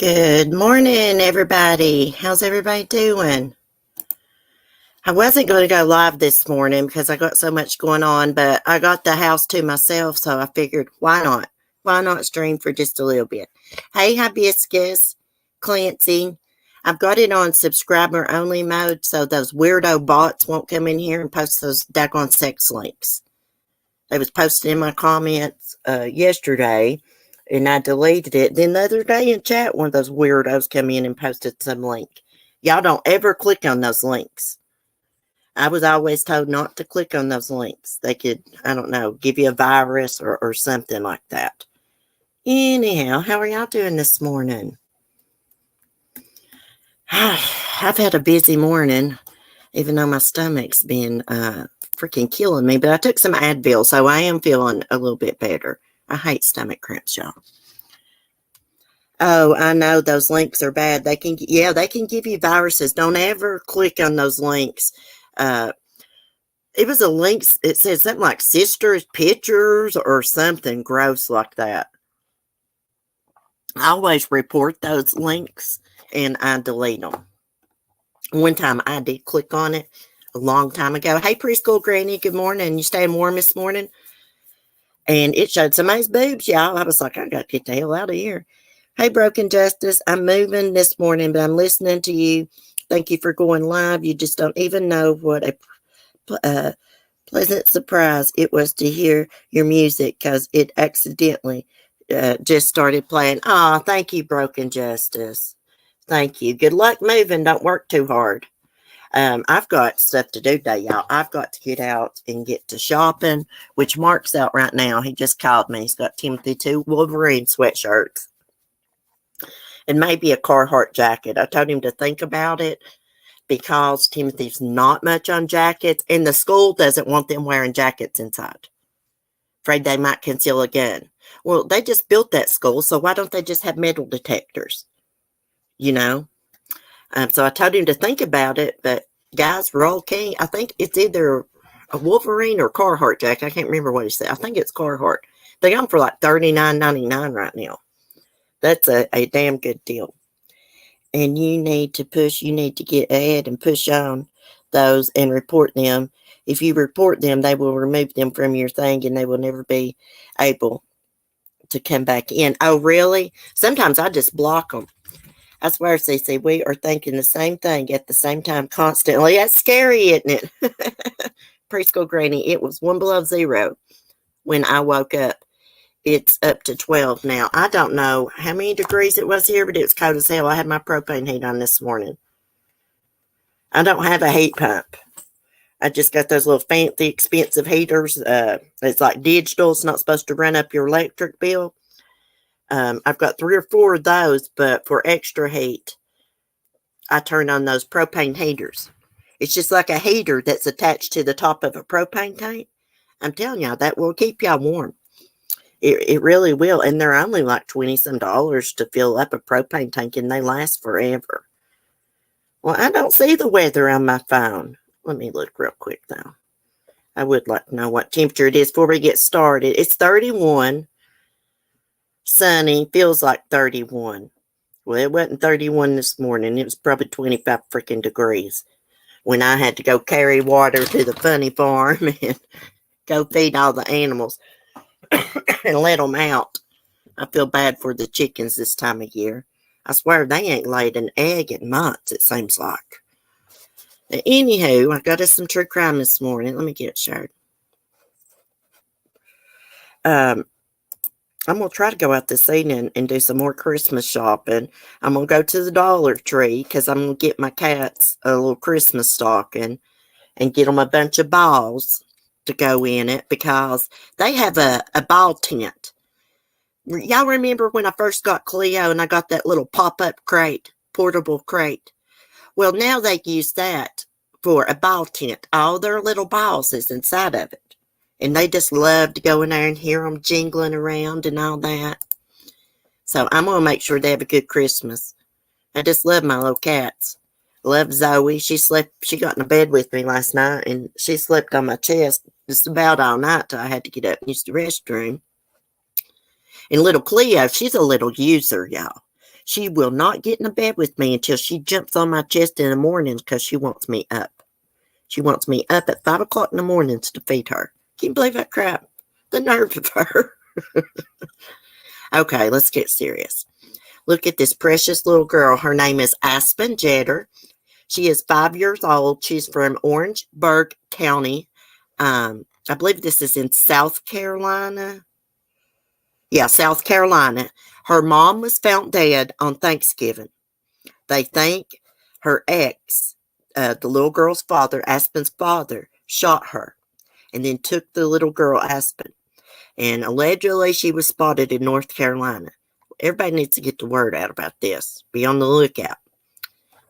Good morning, everybody. How's everybody doing? I wasn't going to go live this morning because I got so much going on, but I got the house to myself, so I figured, why not? Why not stream for just a little bit? Hey, Hibiscus, Clancy. I've got it on subscriber only mode, so those weirdo bots won't come in here and post those daggone sex links. They was posted in my comments yesterday, and I deleted it. Then the other day in chat, one of those weirdos came in and posted some link. Y'all don't ever click on those links. I was always told not to click on those links. They could, I don't know, give you a virus or something like that. Anyhow, how are y'all doing this morning? I've had a busy morning, even though my stomach's been freaking killing me. But I took some Advil, so I am feeling a little bit better. I hate stomach cramps, y'all. Oh, I know those links are bad. They can give you viruses. Don't ever click on those links. It was a link. It said something like sisters pictures or something gross like that. I always report those links and I delete them. One time I did click on it a long time ago. Hey, preschool granny, good morning. You staying warm this morning? And it showed somebody's boobs, y'all. I was like, I got to get the hell out of here. Hey, Broken Justice, I'm moving this morning, but I'm listening to you. Thank you for going live. You just don't even know what a pleasant surprise it was to hear your music because it accidentally just started playing. Oh, thank you, Broken Justice. Thank you. Good luck moving. Don't work too hard. I've got stuff to do today, y'all. I've got to get out and get to shopping, which Mark's out right now. He just called me. He's got Timothy 2 Wolverine sweatshirts and maybe a Carhartt jacket. I told him to think about it because Timothy's not much on jackets, and the school doesn't want them wearing jackets inside. Afraid they might conceal a gun. Well, they just built that school, so why don't they just have metal detectors? You know? So I told him to think about it, but guys, Roll King, I think it's either a Wolverine or Carhartt jacket. I can't remember what he said. I think it's Carhartt. They got them for like $39.99 right now. That's a damn good deal. And you need to get ahead and push on those and report them. If you report them, they will remove them from your thing and they will never be able to come back in. Oh, really? Sometimes I just block them. I swear, Cece, we are thinking the same thing at the same time constantly. That's scary, isn't it? Preschool granny, it was 1 below 0 when I woke up. It's up to 12 now. I don't know how many degrees it was here, but it was cold as hell. I had my propane heat on this morning. I don't have a heat pump. I just got those little fancy, expensive heaters. It's like digital. It's not supposed to run up your electric bill. I've got 3 or 4 of those, but for extra heat, I turn on those propane heaters. It's just like a heater that's attached to the top of a propane tank. I'm telling y'all, that will keep y'all warm. It really will. And they're only like $20-some to fill up a propane tank, and they last forever. Well, I don't see the weather on my phone. Let me look real quick, though. I would like to know what temperature it is before we get started. It's 31. Sunny. Feels like 31. Well, it wasn't 31 this morning. It was probably 25 freaking degrees when I had to go carry water to the funny farm and go feed all the animals and let them out. I feel bad for the chickens this time of year. I swear they ain't laid an egg in months, it seems like. Anywho, I got us some true crime this morning. Let me get it shared. I'm going to try to go out this evening and do some more Christmas shopping. I'm going to go to the Dollar Tree because I'm going to get my cats a little Christmas stocking and get them a bunch of balls to go in it because they have a ball tent. Y'all remember when I first got Cleo and I got that little pop-up crate, portable crate? Well, now they use that for a ball tent. All their little balls is inside of it. And they just love to go in there and hear them jingling around and all that. So I'm going to make sure they have a good Christmas. I just love my little cats. Love Zoe. She got in the bed with me last night and she slept on my chest just about all night till I had to get up and use the restroom. And little Cleo, she's a little user, y'all. She will not get in the bed with me until she jumps on my chest in the mornings because she wants me up. She wants me up at 5 o'clock in the mornings to feed her. Can you believe that crap? The nerve of her. Okay, let's get serious. Look at this precious little girl. Her name is Aspen Jetter. She is 5 years old. She's from Orangeburg County. I believe this is in South Carolina. Yeah, South Carolina. Her mom was found dead on Thanksgiving. They think her ex, the little girl's father, Aspen's father, shot her and then took the little girl, Aspen. And allegedly she was spotted in North Carolina. Everybody needs to get the word out about this. Be on the lookout.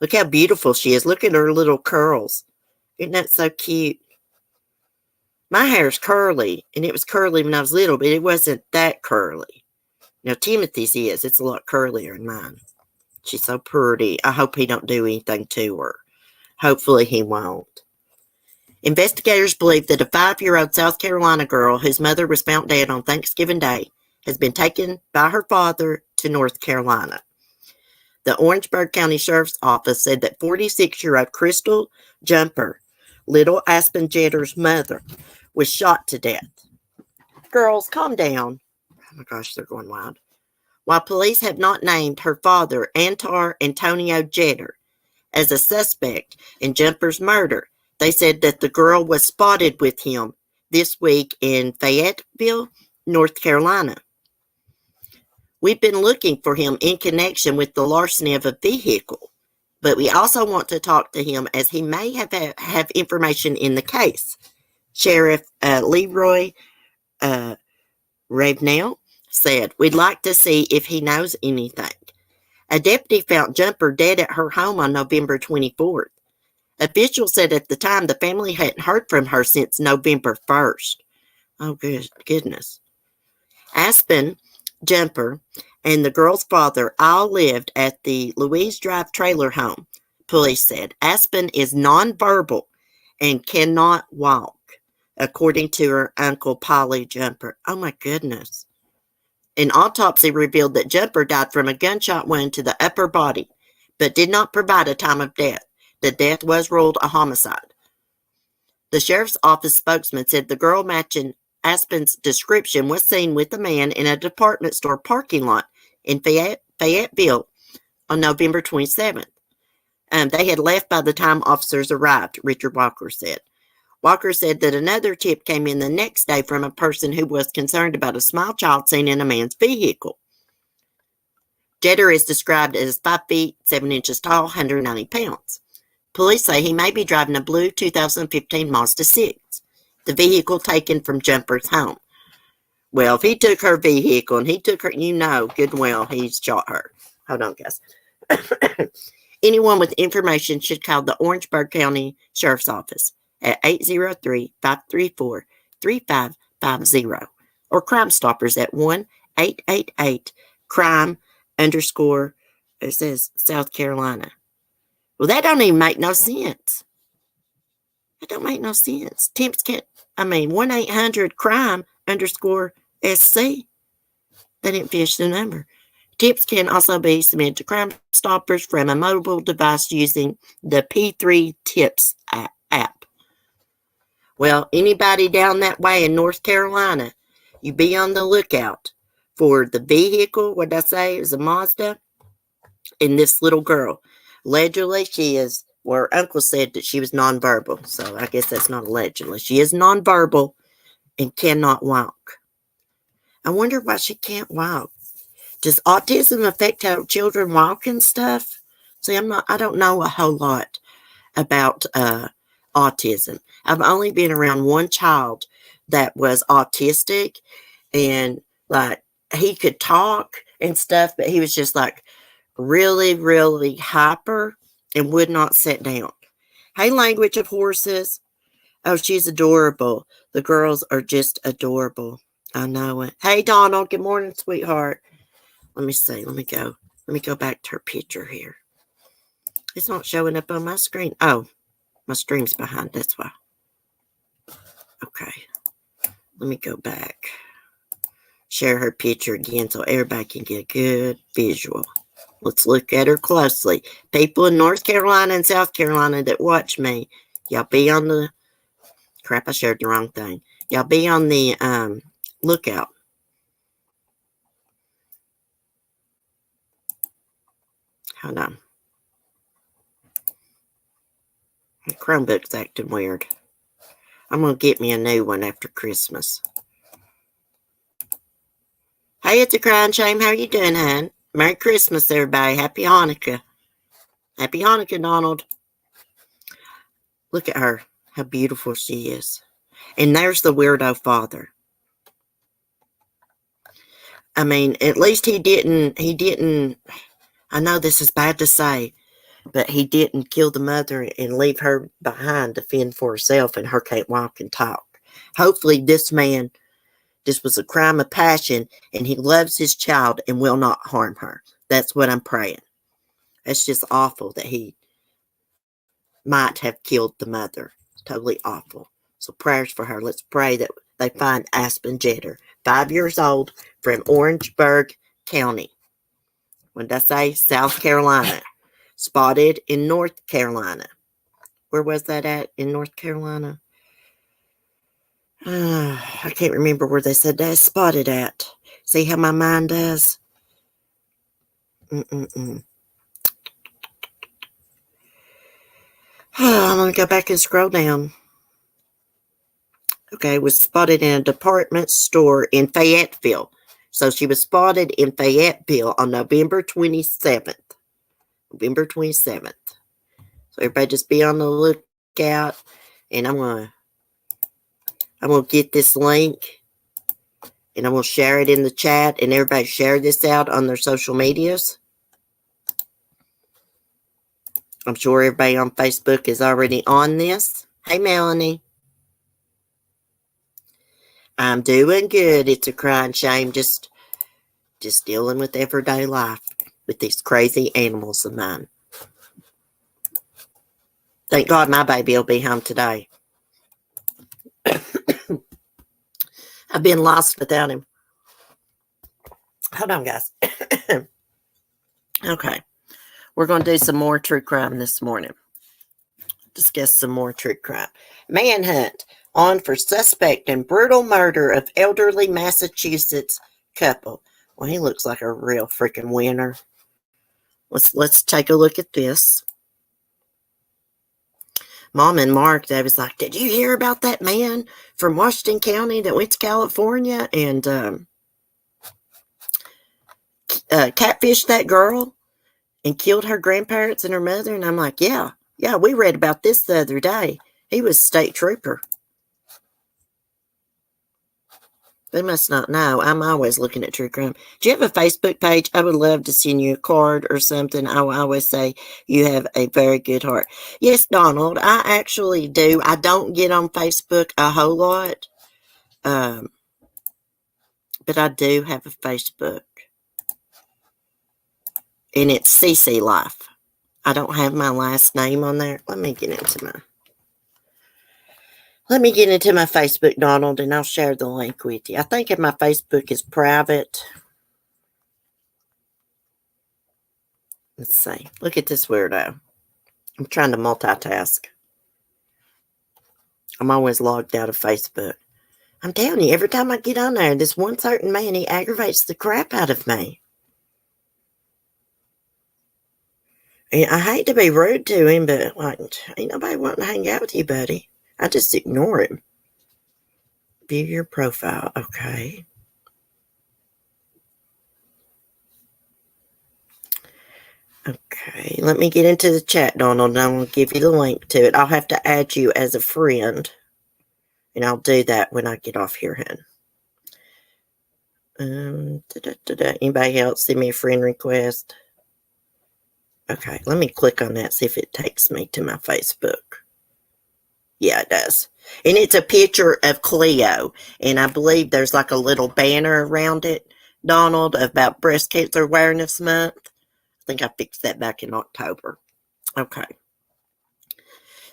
Look how beautiful she is. Look at her little curls. Isn't that so cute? My hair's curly, and it was curly when I was little, but it wasn't that curly. Now, Timothy's is. It's a lot curlier than mine. She's so pretty. I hope he don't do anything to her. Hopefully he won't. Investigators believe that a 5-year-old South Carolina girl whose mother was found dead on Thanksgiving Day has been taken by her father to North Carolina. The Orangeburg County Sheriff's Office said that 46-year-old Crystal Jumper, little Aspen Jetter's mother, was shot to death. Girls, calm down. Oh my gosh, they're going wild. While police have not named her father, Antar Antonio Jetter, as a suspect in Jumper's murder, they said that the girl was spotted with him this week in Fayetteville, North Carolina. We've been looking for him in connection with the larceny of a vehicle, but we also want to talk to him as he may have information in the case. Sheriff Leroy Ravenel said, "We'd like to see if he knows anything." A deputy found Jumper dead at her home on November 24th. Officials said at the time the family hadn't heard from her since November 1st. Oh, goodness. Aspen, Jumper, and the girl's father all lived at the Louise Drive trailer home, police said. Aspen is nonverbal and cannot walk, according to her uncle, Polly Jumper. Oh, my goodness. An autopsy revealed that Jumper died from a gunshot wound to the upper body, but did not provide a time of death. The death was ruled a homicide. The sheriff's office spokesman said the girl matching Aspen's description was seen with a man in a department store parking lot in Fayetteville on November 27th. They had left by the time officers arrived, Richard Walker said. Walker said that another tip came in the next day from a person who was concerned about a small child seen in a man's vehicle. Jetter is described as 5 feet, 7 inches tall, 190 pounds. Police say he may be driving a blue 2015 Mazda 6, the vehicle taken from Jumper's home. Well, if he took her vehicle and he took her, you know good and well he's shot her. Hold on, guys. Anyone with information should call the Orangeburg County Sheriff's Office at 803-534-3550 or Crime Stoppers at 1-888-CRIME_ it says South Carolina. Well, that don't even make no sense. That don't make no sense. 1-800-CRIME_SC. They didn't finish the number. Tips can also be submitted to Crime Stoppers from a mobile device using the P3 Tips app. Well, anybody down that way in North Carolina, you be on the lookout for the vehicle. What did I say? It was a Mazda. And this little girl. Allegedly, she is, well, her uncle said that she was nonverbal. So I guess that's not allegedly. She is nonverbal and cannot walk. I wonder why she can't walk. Does autism affect how children walk and stuff? See, I don't know a whole lot about autism. I've only been around one child that was autistic, and like he could talk and stuff, but he was just like really, really hyper and would not sit down. Hey, Language of Horses. Oh, she's adorable. The girls are just adorable. I know it. Hey, Donald. Good morning, sweetheart. Let me see. Let me go back to her picture here. It's not showing up on my screen. Oh, my stream's behind. That's why. Okay. Let me go back. Share her picture again so everybody can get a good visual. Let's look at her closely. People in North Carolina and South Carolina that watch me, y'all be on the crap. I shared the wrong thing. Y'all be on the lookout. Hold on. My Chromebook's acting weird. I'm going to get me a new one after Christmas. Hey, it's a crying shame. How you doing, hon? Merry Christmas, everybody. Happy Hanukkah. Happy Hanukkah, Donald. Look at her. How beautiful she is. And there's the weirdo father. I mean, at least he didn't, I know this is bad to say, but he didn't kill the mother and leave her behind to fend for herself and her can't walk and talk. Hopefully this was a crime of passion and he loves his child and will not harm her. That's what I'm praying. It's just awful that he might have killed the mother. It's totally awful. So prayers for her. Let's pray that they find Aspen Jeter, 5 years old, from Orangeburg County. What did I say? South Carolina. Spotted in North Carolina. Where was that at in North Carolina? I can't remember where they said that. Spotted at. See how my mind does? I'm going to go back and scroll down. Okay, was spotted in a department store in Fayetteville. So she was spotted in Fayetteville on November 27th. November 27th. So everybody just be on the lookout. And I'm gonna get this link. And I'm going to share it in the chat. And everybody share this out on their social medias. I'm sure everybody on Facebook is already on this. Hey, Melanie. I'm doing good. It's a crying shame. Just dealing with everyday life with these crazy animals of mine. Thank God my baby will be home today. I've been lost without him. Hold on, guys. Okay. We're going to do some more true crime this morning. Discuss some more true crime. Manhunt on for suspect in brutal murder of elderly Massachusetts couple. Well, he looks like a real freaking winner. Let's take a look at this. Mom and Mark, they was like, did you hear about that man from Washington County that went to California and catfished that girl and killed her grandparents and her mother? And I'm like, yeah, we read about this the other day. He was a state trooper. They must not know. I'm always looking at true crime. Do you have a Facebook page? I would love to send you a card or something. I will always say you have a very good heart. Yes, Donald, I actually do. I don't get on Facebook a whole lot. But I do have a Facebook. And it's CC Life. I don't have my last name on there. Let me get into my Facebook, Donald, and I'll share the link with you. I think if my Facebook is private. Let's see. Look at this weirdo. I'm trying to multitask. I'm always logged out of Facebook. I'm telling you, every time I get on there, this one certain man, he aggravates the crap out of me. And I hate to be rude to him, but like, ain't nobody wanting to hang out with you, buddy. I just ignore him. View your profile. Okay. Okay. Let me get into the chat, Donald, and I'm going to give you the link to it. I'll have to add you as a friend. And I'll do that when I get off here, hun. Anybody else send me a friend request? Okay. Let me click on that, see if it takes me to my Facebook. Yeah, it does. And it's a picture of Cleo. And I believe there's like a little banner around it, Donald, about Breast Cancer Awareness Month. I think I fixed that back in October. Okay.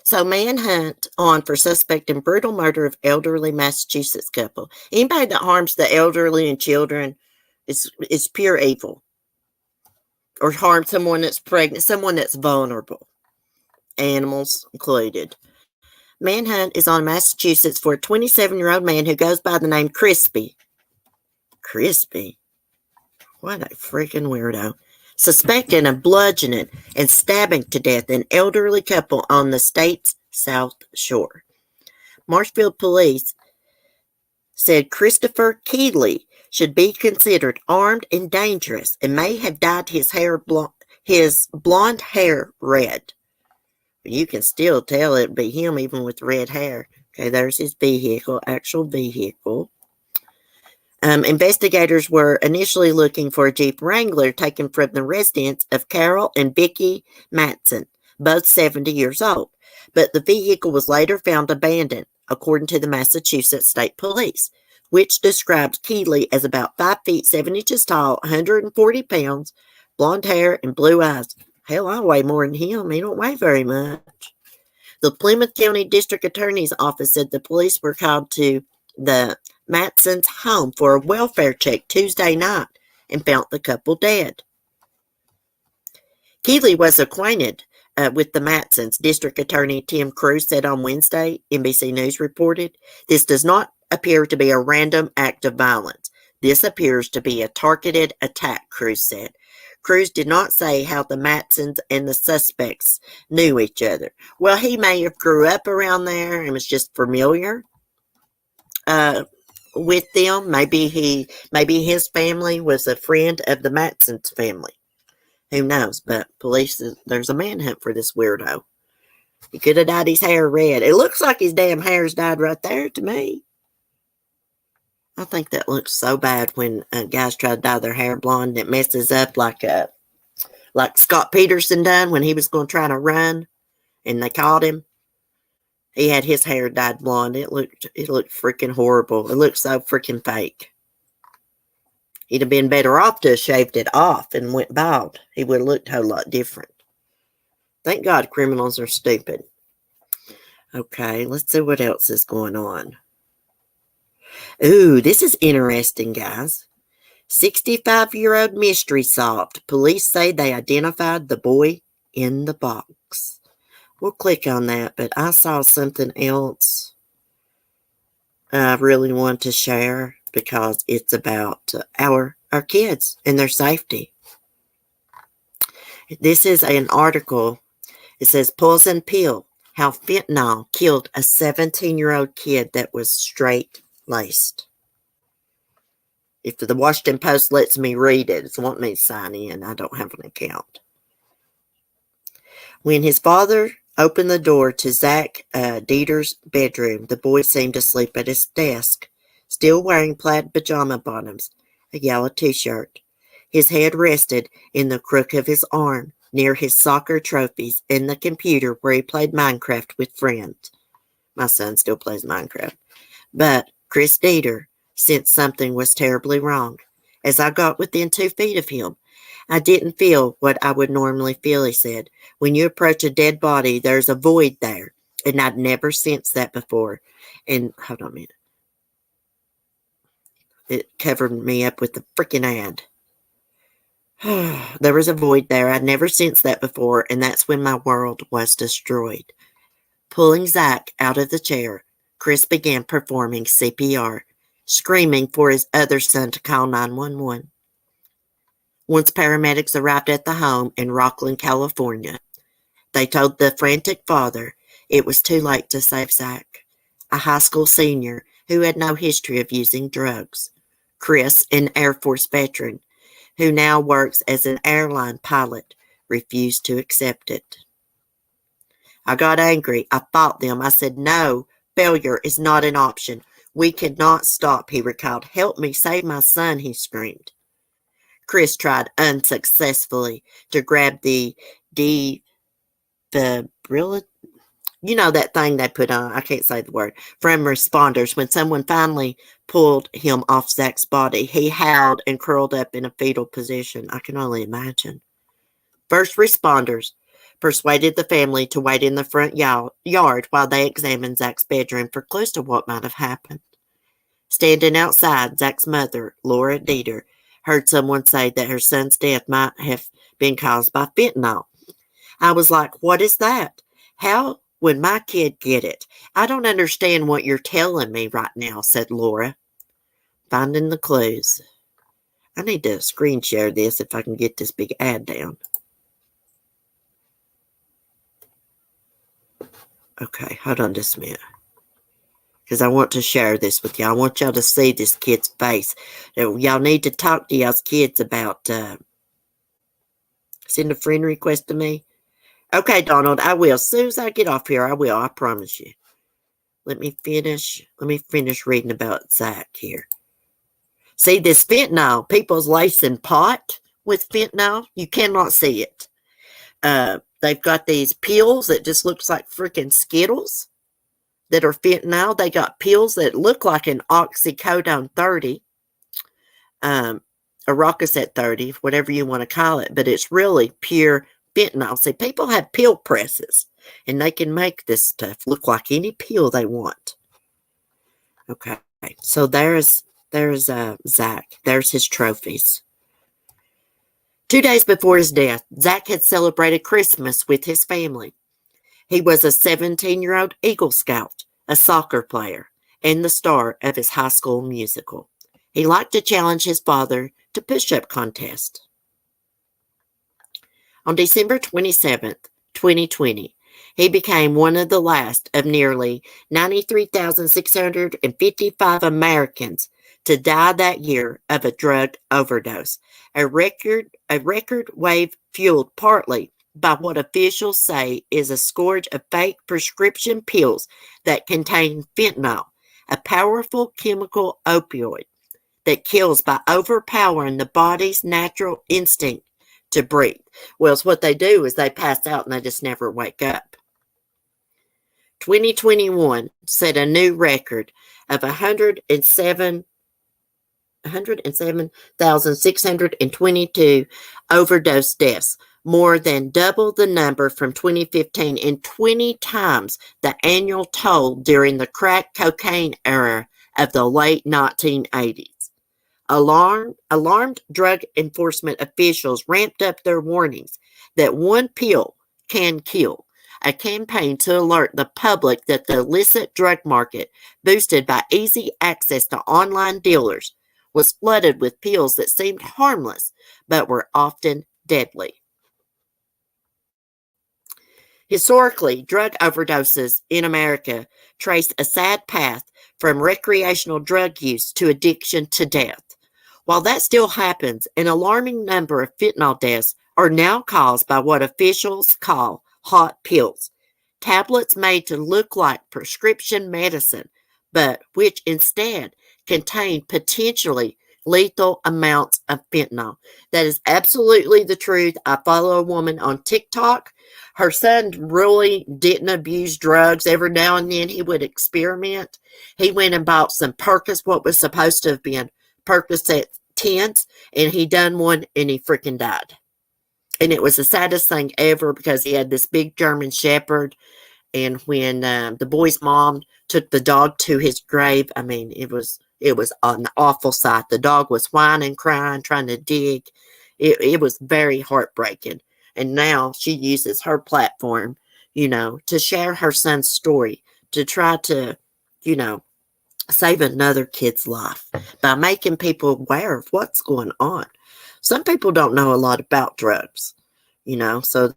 So manhunt on for suspect in brutal murder of elderly Massachusetts couple. Anybody that harms the elderly and children is pure evil. or harm someone that's pregnant, someone that's vulnerable, animals included. Manhunt is on Massachusetts for a 27-year-old man who goes by the name Crispy. Crispy? What a freaking weirdo. Suspected of bludgeoning and stabbing to death an elderly couple on the state's South Shore. Marshfield police said Christopher Keeley should be considered armed and dangerous and may have dyed his blonde hair red. You can still tell it'd be him even with red hair. Okay, there's his vehicle, actual vehicle. Investigators were initially looking for a Jeep Wrangler taken from the residence of Carol and Vicki Matson, both 70 years old. But the vehicle was later found abandoned, according to the Massachusetts State Police, which described Keeley as about 5 feet 7 inches tall, 140 pounds, blonde hair, and blue eyes. Hell, I weigh more than him. He don't weigh very much. The Plymouth County District Attorney's Office said the police were called to the Matson's home for a welfare check Tuesday night and found the couple dead. Keeley was acquainted with the Matsons, District Attorney Tim Cruz said on Wednesday, NBC News reported. This does not appear to be a random act of violence. This appears to be a targeted attack, Cruz said. Cruz did not say how the Matsons and the suspects knew each other. Well, he may have grew up around there and was just familiar with them. Maybe his family was a friend of the Matsons family. Who knows? But police, there's a manhunt for this weirdo. He could have dyed his hair red. It looks like his damn hair's dyed right there to me. I think that looks so bad when guys try to dye their hair blonde. It messes up like Scott Peterson done when he was going to try to run, and they caught him. He had his hair dyed blonde. It looked freaking horrible. It looked so freaking fake. He'd have been better off to have shaved it off and went bald. He would have looked a whole lot different. Thank God criminals are stupid. Okay, let's see what else is going on. Ooh, this is interesting, guys. 65-year-old mystery solved. Police say they identified the boy in the box. We'll click on that, but I saw something else I really want to share because it's about our kids and their safety. This is an article. It says, Poison Pill, how fentanyl killed a 17-year-old kid that was straight-laced. If the Washington Post lets me read it, it's wanting me to sign in. I don't have an account. When his father opened the door to Zach Dieter's bedroom, the boy seemed asleep at his desk, still wearing plaid pajama bottoms, a yellow t-shirt. His head rested in the crook of his arm, near his soccer trophies and the computer where he played Minecraft with friends. My son still plays Minecraft. But Chris Dieter sensed something was terribly wrong. As I got within 2 feet of him, I didn't feel what I would normally feel, he said. When you approach a dead body, there's a void there. And I'd never sensed that before. And, hold on a minute. It covered me up with the freaking ad. There was a void there. I'd never sensed that before, and that's when my world was destroyed. Pulling Zach out of the chair, Chris began performing CPR, screaming for his other son to call 911. Once paramedics arrived at the home in Rockland, California, they told the frantic father it was too late to save Zach, a high school senior who had no history of using drugs. Chris, an Air Force veteran, who now works as an airline pilot, refused to accept it. I got angry. I fought them. I said, no, failure is not an option. We cannot stop, he recalled. Help me save my son, he screamed. Chris tried unsuccessfully to grab the defibrillator. You know that thing they put on, I can't say the word, from responders. When someone finally pulled him off Zach's body, he howled and curled up in a fetal position. I can only imagine. First responders persuaded the family to wait in the front yard while they examined Zach's bedroom for clues to what might have happened. Standing outside, Zach's mother, Laura Dieter, heard someone say that her son's death might have been caused by fentanyl. I was like, what is that? How would my kid get it? I don't understand what you're telling me right now, said Laura, finding the clues. I need to screen share this if I can get this big ad down. Okay, hold on just a minute. Because I want to share this with y'all. I want y'all to see this kid's face. Y'all need to talk to y'all's kids about, send a friend request to me. Okay, Donald, I will. As soon as I get off here, I will. I promise you. Let me finish reading about Zach here. See, this fentanyl, people's lacing pot with fentanyl. You cannot see it. They've got these pills that just looks like freaking Skittles that are fentanyl. They got pills that look like an oxycodone 30, a Rococet 30, whatever you want to call it, but it's really pure fentanyl. See, people have pill presses, and they can make this stuff look like any pill they want. Okay, so there's Zach. There's his trophies. 2 days before his death, Zach had celebrated Christmas with his family. He was a 17-year-old Eagle Scout, a soccer player, and the star of his high school musical. He liked to challenge his father to push-up contests. On December 27th, 2020, he became one of the last of nearly 93,655 Americans to die that year of a drug overdose, a record wave fueled partly by what officials say is a scourge of fake prescription pills that contain fentanyl, a powerful chemical opioid that kills by overpowering the body's natural instinct to breathe. Well, it's what they do is they pass out and they just never wake up. 2021 set a new record of 107,622 overdose deaths, more than double the number from 2015 and 20 times the annual toll during the crack cocaine era of the late 1980s. Alarmed drug enforcement officials ramped up their warnings that one pill can kill, a campaign to alert the public that the illicit drug market, boosted by easy access to online dealers, was flooded with pills that seemed harmless but were often deadly. Historically, drug overdoses in America traced a sad path from recreational drug use to addiction to death. While that still happens, an alarming number of fentanyl deaths are now caused by what officials call hot pills, tablets made to look like prescription medicine, but which instead contain potentially lethal amounts of fentanyl. That is absolutely the truth. I follow a woman on TikTok. Her son really didn't abuse drugs. Every now and then he would experiment. He went and bought some Percocet, what was supposed to have been Percocet 10s, and he done one and he freaking died. And it was the saddest thing ever because he had this big German Shepherd. And when the boy's mom took the dog to his grave, I mean, it was an awful sight. The dog was whining, crying, trying to dig. It was very heartbreaking. And now she uses her platform, to share her son's story, to try to, save another kid's life by making people aware of what's going on. Some people don't know a lot about drugs, so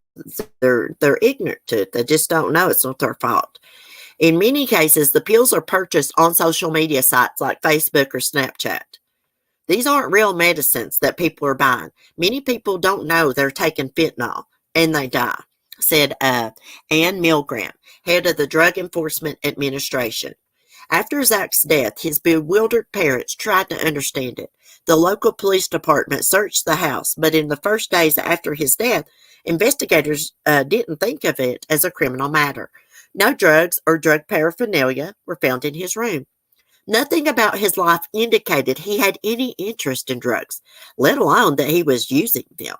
they're ignorant to it. They just don't know. It's not their fault. In many cases, the pills are purchased on social media sites like Facebook or Snapchat. These aren't real medicines that people are buying. Many people don't know they're taking fentanyl and they die, said Ann Milgram, head of the Drug Enforcement Administration. After Zach's death, his bewildered parents tried to understand it. The local police department searched the house, but in the first days after his death, investigators didn't think of it as a criminal matter. No drugs or drug paraphernalia were found in his room. Nothing about his life indicated he had any interest in drugs, let alone that he was using them.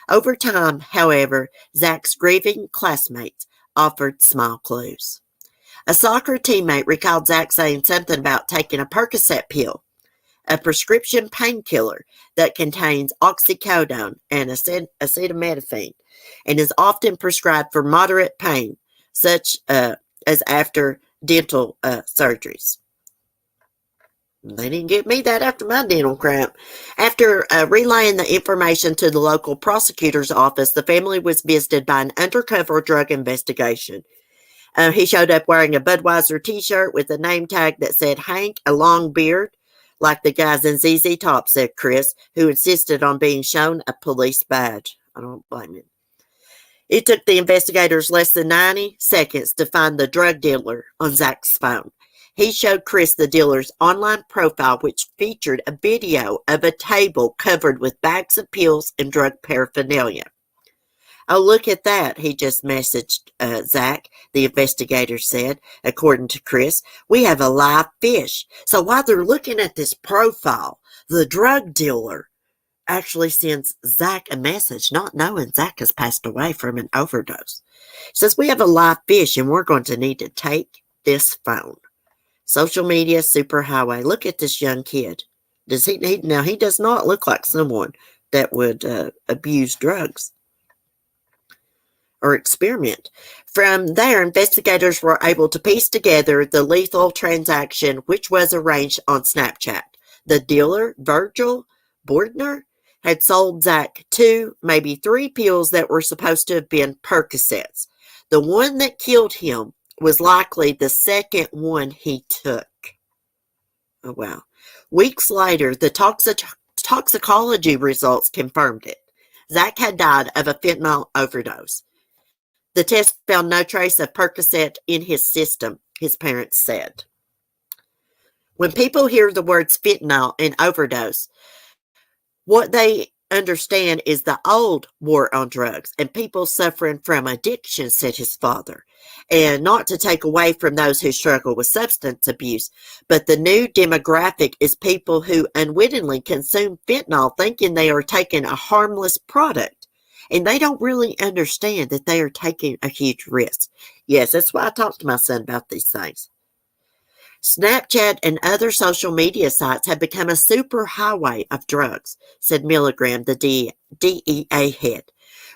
Over time, however, Zach's grieving classmates offered small clues. A soccer teammate recalled Zach saying something about taking a Percocet pill. a prescription painkiller that contains oxycodone and acetaminophen, and is often prescribed for moderate pain, such as after dental surgeries. They didn't give me that after my dental cramp. After relaying the information to the local prosecutor's office, the family was visited by an undercover drug investigation. He showed up wearing a Budweiser t-shirt with a name tag that said Hank, a long beard, like the guys in ZZ Top, said Chris, who insisted on being shown a police badge. I don't blame him. It took the investigators less than 90 seconds to find the drug dealer on Zach's phone. He showed Chris the dealer's online profile, which featured a video of a table covered with bags of pills and drug paraphernalia. Oh, look at that, he just messaged Zach, the investigator said, according to Chris. We have a live fish. So while they're looking at this profile, the drug dealer actually sends Zach a message, not knowing Zach has passed away from an overdose. Says, we have a live fish and we're going to need to take this phone. Social media superhighway. Look at this young kid. Now, he does not look like someone that would abuse drugs or experiment. From there, investigators were able to piece together the lethal transaction, which was arranged on Snapchat. The dealer, Virgil Bordner, had sold Zach 2, maybe 3 pills that were supposed to have been Percocets. The one that killed him was likely the second one he took. Oh, wow. Weeks later, the toxicology results confirmed it. Zach had died of a fentanyl overdose. The test found no trace of Percocet in his system, his parents said. When people hear the words fentanyl and overdose, what they understand is the old war on drugs and people suffering from addiction, said his father. And not to take away from those who struggle with substance abuse, but the new demographic is people who unwittingly consume fentanyl thinking they are taking a harmless product. And they don't really understand that they are taking a huge risk. Yes, that's why I talk to my son about these things. Snapchat and other social media sites have become a superhighway of drugs, said Milligram, the DEA head.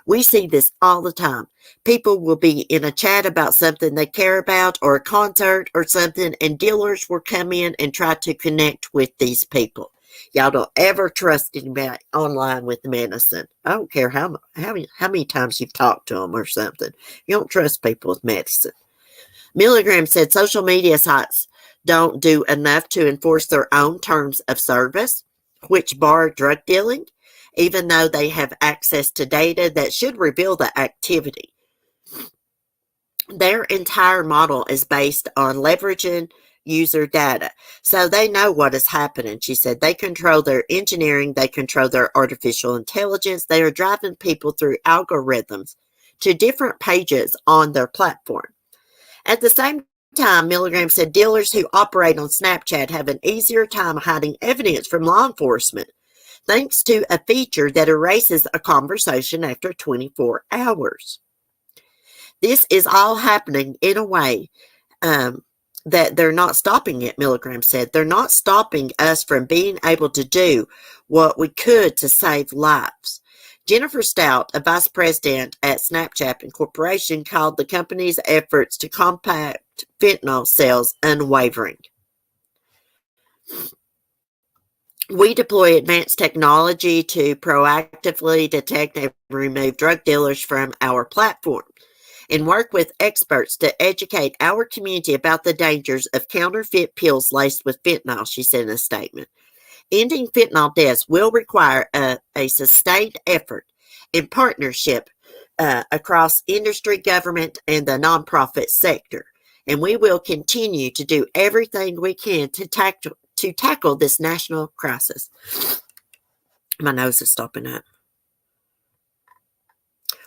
We see this all the time. People will be in a chat about something they care about or a concert or something, and dealers will come in and try to connect with these people. Y'all don't ever trust anybody online with medicine. I don't care how many times you've talked to them or something. You don't trust people with medicine. Milligram said social media sites don't do enough to enforce their own terms of service, which bar drug dealing, even though they have access to data that should reveal the activity. Their entire model is based on leveraging user data. So they know what is happening, she said. They control their engineering. They control their artificial intelligence. They are driving people through algorithms to different pages on their platform. At the same time, Milligram said dealers who operate on Snapchat have an easier time hiding evidence from law enforcement, thanks to a feature that erases a conversation after 24 hours. This is all happening in a way that they're not stopping it, Milligram said. They're not stopping us from being able to do what we could to save lives. Jennifer Stout, a vice president at Snapchat Incorporation, called the company's efforts to combat fentanyl sales unwavering. We deploy advanced technology to proactively detect and remove drug dealers from our platform and work with experts to educate our community about the dangers of counterfeit pills laced with fentanyl, she said in a statement. Ending fentanyl deaths will require a sustained effort in partnership across industry, government, and the nonprofit sector. And we will continue to do everything we can to tackle this national crisis. My nose is stopping up.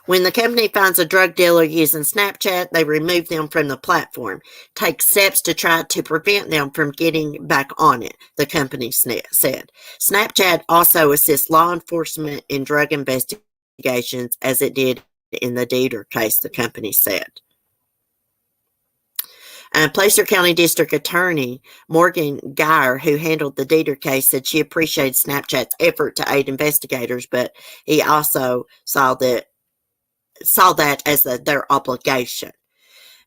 When the company finds a drug dealer using Snapchat, they remove them from the platform, take steps to try to prevent them from getting back on it, the company said. Snapchat also assists law enforcement in drug investigations, as it did in the Dieter case, the company said. Placer County District Attorney Morgan Geyer, who handled the Dieter case, said she appreciated Snapchat's effort to aid investigators, but he also saw that as their obligation.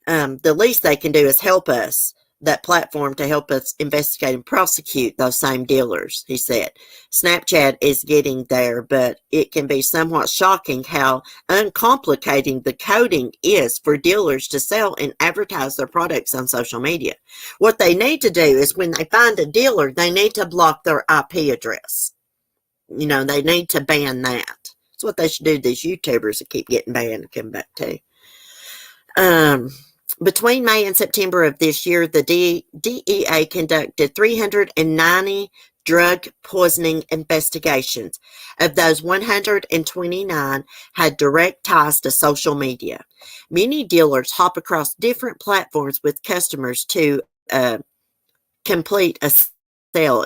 The least they can do is help us, that platform, to help us investigate and prosecute those same dealers, he said. Snapchat is getting there, but it can be somewhat shocking how uncomplicated the coding is for dealers to sell and advertise their products on social media. What they need to do is, when they find a dealer, they need to block their IP address. They need to ban that. That's what they should do to these YouTubers that keep getting banned and come back to. Between May and September of this year, the DEA conducted 390 drug poisoning investigations. Of those, 129 had direct ties to social media. Many dealers hop across different platforms with customers to complete a sale,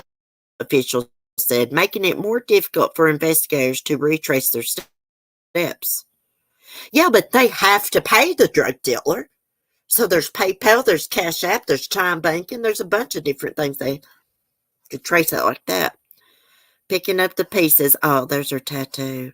officials said, making it more difficult for investigators to retrace their steps. Yeah, but they have to pay the drug dealer. So there's PayPal, there's Cash App, there's Chime Banking, there's a bunch of different things they could trace it like that. Picking up the pieces. Oh, there's her tattoo.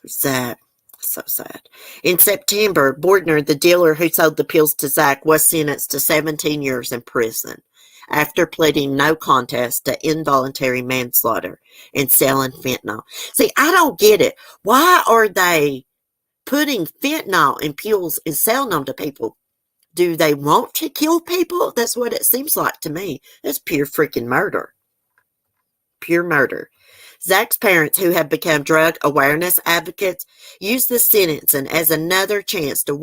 Zach. So sad. In September, Bordner, the dealer who sold the pills to Zach, was sentenced to 17 years in prison after pleading no contest to involuntary manslaughter and selling fentanyl. See, I don't get it. Why are they putting fentanyl in pills and selling them to people? Do they want to kill people? That's what it seems like to me. That's pure freaking murder. Pure murder. Zach's parents, who have become drug awareness advocates, use the sentencing as another chance to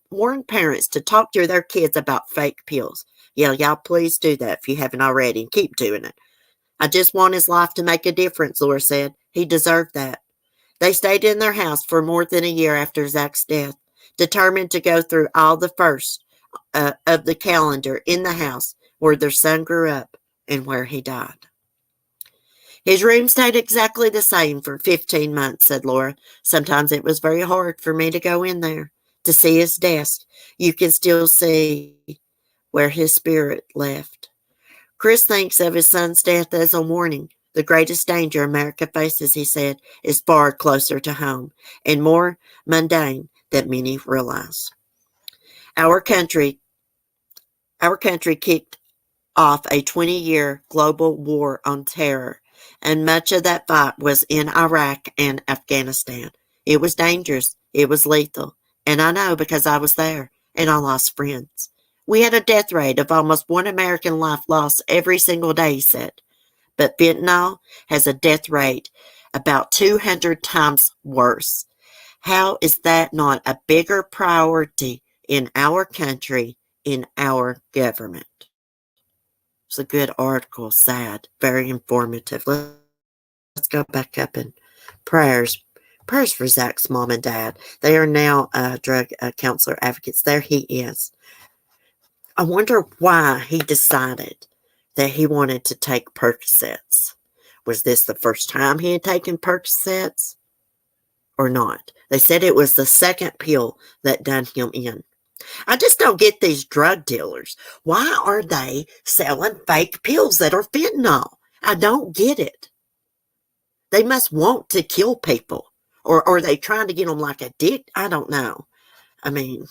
warn parents to talk to their kids about fake pills. Yeah, y'all please do that if you haven't already, and keep doing it. I just want his life to make a difference, Laura said. He deserved that. They stayed in their house for more than a year after Zach's death, determined to go through all the first of the calendar in the house where their son grew up and where he died. His room stayed exactly the same for 15 months, said Laura. Sometimes it was very hard for me to go in there, to see his desk. You can still see where his spirit left. Chris thinks of his son's death as a warning. The greatest danger America faces, he said, is far closer to home and more mundane than many realize. Our country kicked off a 20-year global war on terror, and much of that fight was in Iraq and Afghanistan. It was dangerous. It was lethal. And I know because I was there, and I lost friends. We had a death rate of almost one American life lost every single day, he said. But fentanyl has a death rate about 200 times worse. How is that not a bigger priority in our country, in our government? It's a good article, sad, very informative. Let's go back up in prayers. Prayers for Zach's mom and dad. They are now drug counselor advocates. There he is. I wonder why he decided that he wanted to take Percocets. Was this the first time he had taken Percocets or not? They said it was the second pill that done him in. I just don't get these drug dealers. Why are they selling fake pills that are fentanyl? I don't get it. They must want to kill people. Or are they trying to get them like addicted? I don't know. I mean,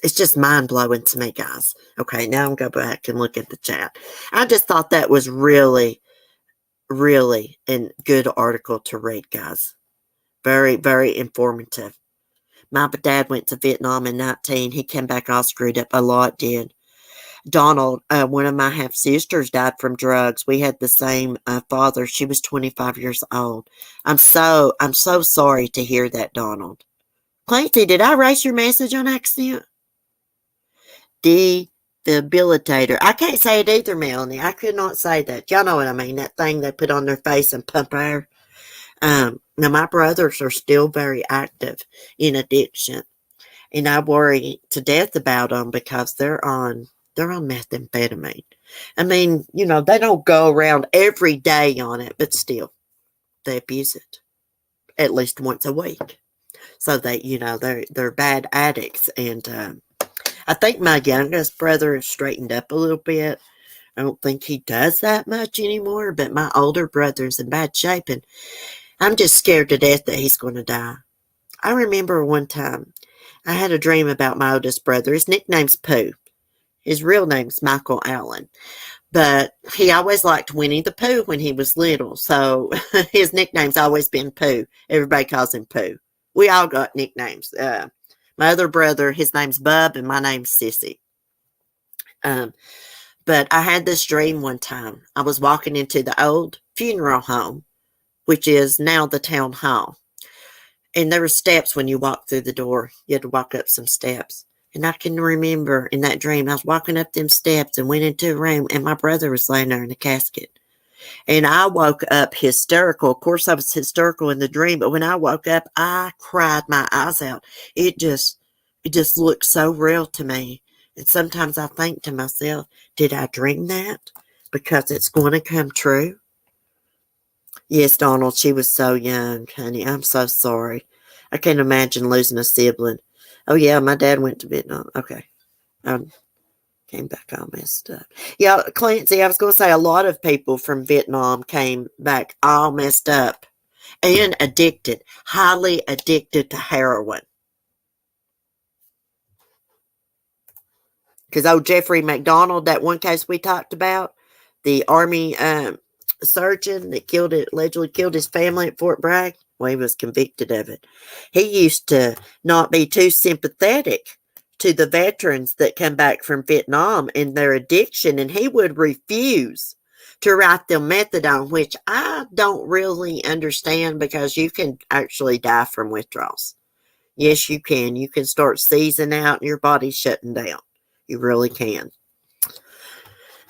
it's just mind-blowing to me, guys. Okay, now I'm going to go back and look at the chat. I just thought that was really, really a good article to read, guys. Very, very informative. My dad went to Vietnam in 19. He came back all screwed up. A lot did. Donald, one of my half-sisters, died from drugs. We had the same father. She was 25 years old. I'm so sorry to hear that, Donald. Clancy, did I erase your message on accident? Defibrillator. I can't say it either, Melanie. I could not say that. Y'all know what I mean. That thing they put on their face and pump air. Now, my brothers are still very active in addiction. And I worry to death about them because they're on methamphetamine. I mean, they don't go around every day on it, but still, they abuse it at least once a week. So they, they're bad addicts. And I think my youngest brother has straightened up a little bit. I don't think he does that much anymore, but my older brother's in bad shape, and I'm just scared to death that he's going to die. I remember one time I had a dream about my oldest brother. His nickname's Pooh. His real name's Michael Allen. But he always liked Winnie the Pooh when he was little, so his nickname's always been Pooh. Everybody calls him Pooh. We all got nicknames. My other brother, his name's Bub, and my name's Sissy. But I had this dream one time. I was walking into the old funeral home, which is now the town hall. And there were steps when you walked through the door. You had to walk up some steps. And I can remember in that dream, I was walking up them steps and went into a room, and my brother was laying there in a casket. And I woke up hysterical. Of course, I was hysterical in the dream, but when I woke up, I cried my eyes out. It just looked so real to me. And sometimes I think to myself, did I dream that? Because it's going to come true. Yes, Donald, she was so young, honey. I'm so sorry. I can't imagine losing a sibling. Oh, yeah, my dad went to Vietnam. Okay. Came back all messed up. Yeah, Clancy, I was going to say a lot of people from Vietnam came back all messed up and addicted, highly addicted to heroin. Because old Jeffrey McDonald, that one case we talked about, the Army surgeon that allegedly killed his family at Fort Bragg, well, he was convicted of it. He used to not be too sympathetic to the veterans that come back from Vietnam and their addiction, and he would refuse to write them methadone, which I don't really understand because you can actually die from withdrawals. Yes, you can. You can start seizing out and your body's shutting down. You really can.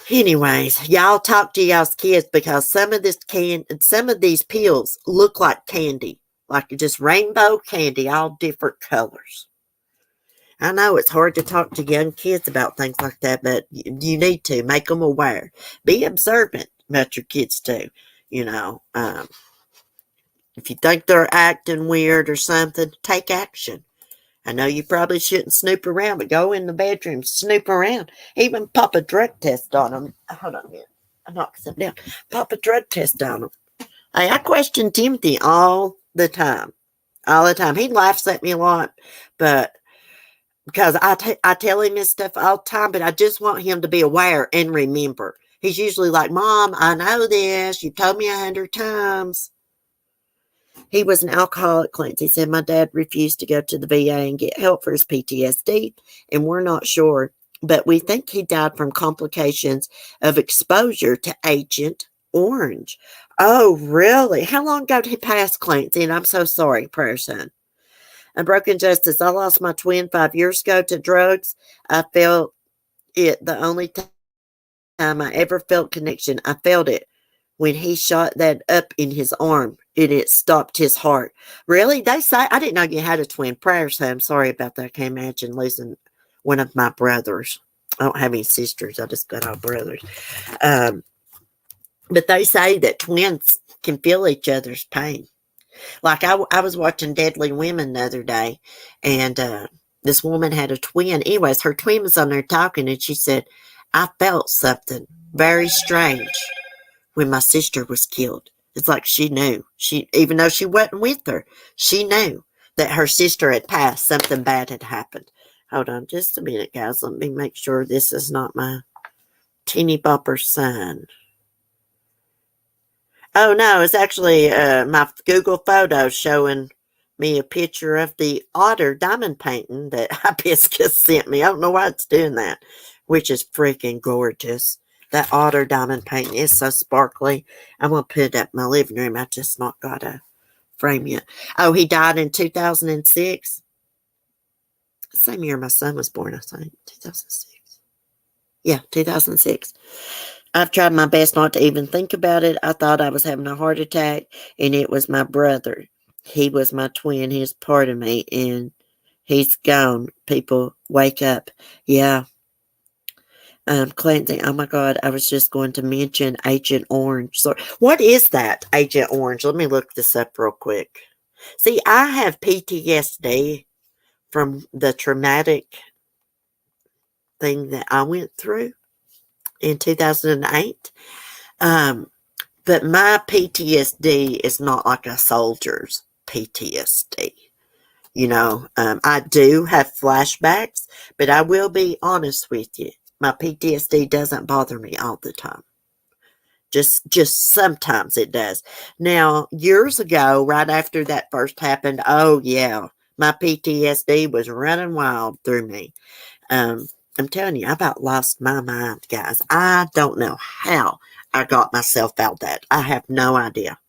Anyways, y'all talk to y'all's kids because some of these pills look like candy, like just rainbow candy, all different colors. I know it's hard to talk to young kids about things like that, but you need to make them aware. Be observant about your kids too. If you think they're acting weird or something, take action. I know you probably shouldn't snoop around, but go in the bedroom, snoop around. Even pop a drug test on them. Hold on a minute. I knocked something down. Pop a drug test on them. Hey, I question Timothy all the time. All the time. He laughs at me a lot, but because I tell him this stuff all the time, but I just want him to be aware and remember. He's usually like, Mom, I know this. You told me 100 times. He was an alcoholic, Clancy said. My dad refused to go to the VA and get help for his PTSD, and we're not sure, but we think he died from complications of exposure to Agent Orange. Oh, really? How long ago did he pass, Clancy? And I'm so sorry, prayer son. Unbroken Justice. I lost my twin 5 years ago to drugs. I felt it the only time I ever felt connection. I felt it when he shot that up in his arm, and it stopped his heart. Really? They say, I didn't know you had a twin. Prayer, so I'm sorry about that. I can't imagine losing one of my brothers. I don't have any sisters. I just got all brothers. But they say that twins can feel each other's pain. Like I was watching Deadly Women the other day, and this woman had a twin. Anyways, her twin was on there talking, and she said, I felt something very strange when my sister was killed. It's like she knew. Even though she wasn't with her, she knew that her sister had passed. Something bad had happened. Hold on just a minute, guys. Let me make sure this is not my teeny bopper son. Oh, no, it's actually my Google photo showing me a picture of the otter diamond painting that Hibiscus sent me. I don't know why it's doing that, which is freaking gorgeous. That otter diamond painting is so sparkly. I'm going to put it up in my living room. I just not got a frame yet. Oh, he died in 2006. Same year my son was born, I think. 2006. Yeah, 2006. I've tried my best not to even think about it. I thought I was having a heart attack, and it was my brother. He was my twin. He's part of me, and he's gone. People, wake up. Yeah. Clancy, oh my God, I was just going to mention Agent Orange. So, what is that, Agent Orange? Let me look this up real quick. See, I have PTSD from the traumatic thing that I went through in 2008. But my PTSD is not like a soldier's PTSD. I do have flashbacks, but I will be honest with you. My PTSD doesn't bother me all the time. Just sometimes it does. Now, years ago, right after that first happened, oh yeah, my PTSD was running wild through me. I'm telling you, I about lost my mind, guys. I don't know how I got myself out that. I have no idea.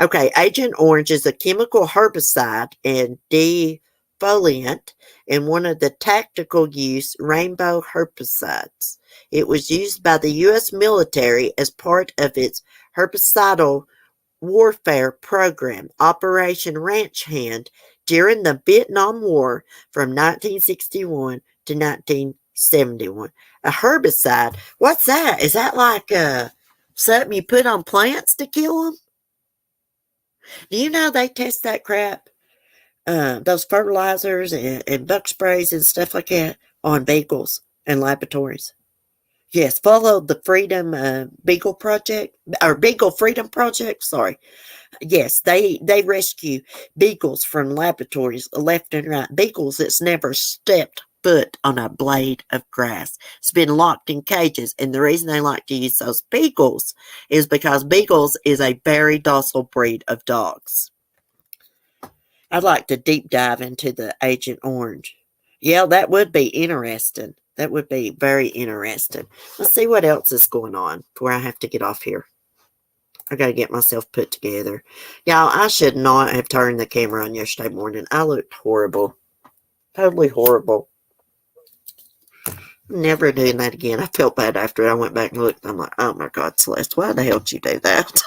Okay, Agent Orange is a chemical herbicide and defoliant in one of the tactical use rainbow herbicides. It was used by the U.S. military as part of its herbicidal warfare program, Operation Ranch Hand, during the Vietnam War from 1961 to 1971. A herbicide? What's that? Is that like something you put on plants to kill them? Do you know they test that crap, those fertilizers and bug sprays and stuff like that on beagles and laboratories? Yes, follow the Freedom Beagle Project, or Beagle Freedom Project, sorry. Yes, they rescue beagles from laboratories left and right. Beagles that's never stepped foot on a blade of grass. It's been locked in cages, and the reason they like to use those beagles is because beagles is a very docile breed of dogs. I'd like to deep dive into the Agent Orange. Yeah, that would be interesting. That would be very interesting. Let's see what else is going on before I have to get off here. I got to get myself put together. Y'all, I should not have turned the camera on yesterday morning. I looked horrible. Totally horrible. Never doing that again. I felt bad after I went back and looked. I'm like, oh my God, Celeste, why the hell did you do that?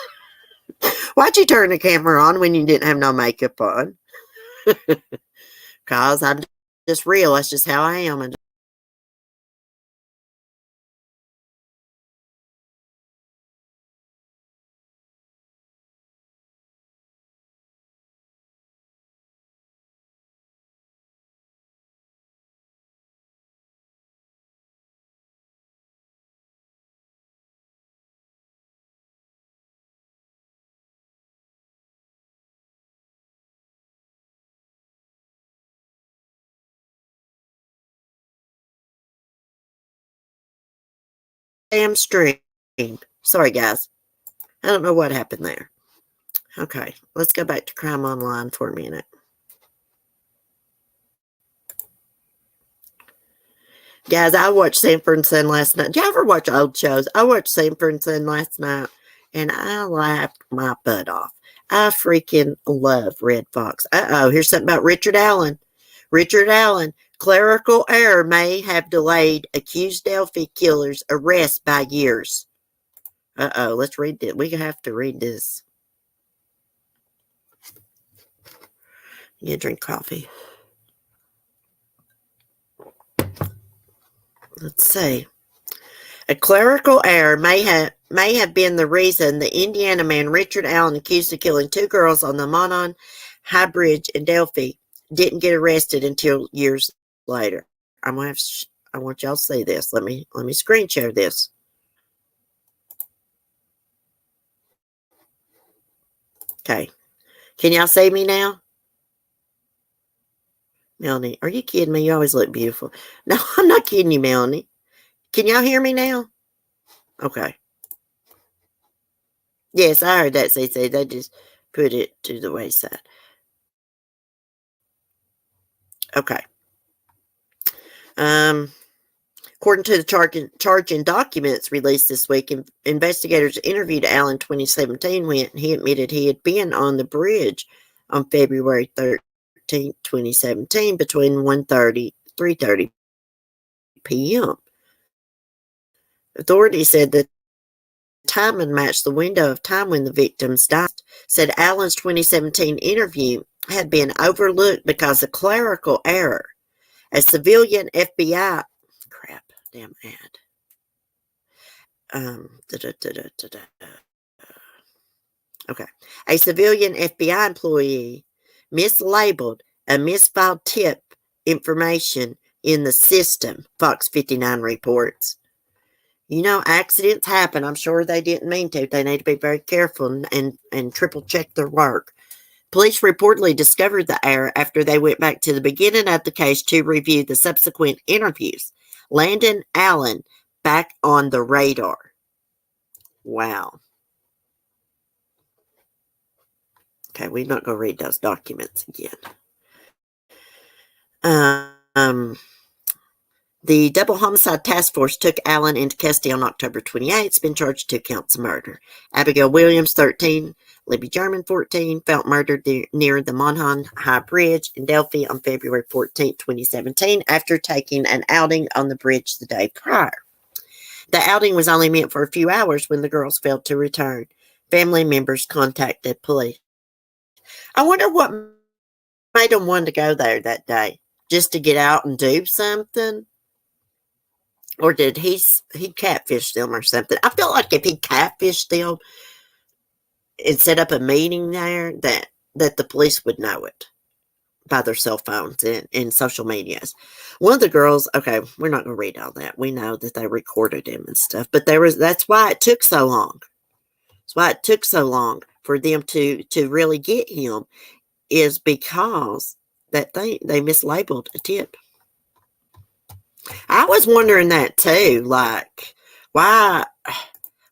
Why'd you turn the camera on when you didn't have no makeup on? Because I'm just real. That's just how I am. And damn stream. Sorry, guys. I don't know what happened there. Okay, let's go back to Crime Online for a minute. Guys, I watched Sanford and Son last night. Did you ever watch old shows? I watched Sanford and Son last night, and I laughed my butt off. I freaking love Red Fox. Uh-oh, here's something about Richard Allen. Richard Allen, clerical error may have delayed accused Delphi killer's arrest by years. Uh-oh, let's read it. We have to read this. You drink coffee. Let's see. A clerical error may have been the reason the Indiana man Richard Allen, accused of killing 2 girls on the Monon High Bridge in Delphi, didn't get arrested until years later. I want y'all to see this. Let me screen share this. Okay. Can y'all see me now? Melanie, are you kidding me? You always look beautiful. No, I'm not kidding you, Melanie. Can y'all hear me now? Okay. Yes, I heard that, CC. They just put it to the wayside. Okay. According to the charging documents released this week, investigators interviewed Allen in 2017 when he admitted he had been on the bridge on February 13, 2017 between 1:30 3:30 p.m. Authorities said that timing matched the window of time when the victims died. Said Allen's 2017 interview had been overlooked because of clerical error. A civilian FBI damn ad. Okay. A civilian FBI employee mislabeled a misfiled tip information in the system, Fox 59 reports. You know, accidents happen. I'm sure they didn't mean to. They need to be very careful and triple check their work. Police reportedly discovered the error after they went back to the beginning of the case to review the subsequent interviews. Landon Allen back on the radar. Wow. Okay, we're not going to read those documents again. The Double Homicide Task Force took Allen into custody on October 28th. It's been charged 2 counts of murder. Abigail Williams, 13. Libby German, 14. Felt murdered near the Monhan High Bridge in Delphi on February 14, 2017, after taking an outing on the bridge the day prior. The outing was only meant for a few hours when the girls failed to return. Family members contacted police. I wonder what made them want to go there that day. Just to get out and do something? Or did he catfish them or something? I feel like if he catfished them and set up a meeting there, that the police would know it by their cell phones and social medias. One of the girls, okay, we're not going to read all that. We know that they recorded him and stuff, but that's why it took so long. That's why it took so long for them to really get him, is because that they mislabeled a tip. I was wondering that too, like, why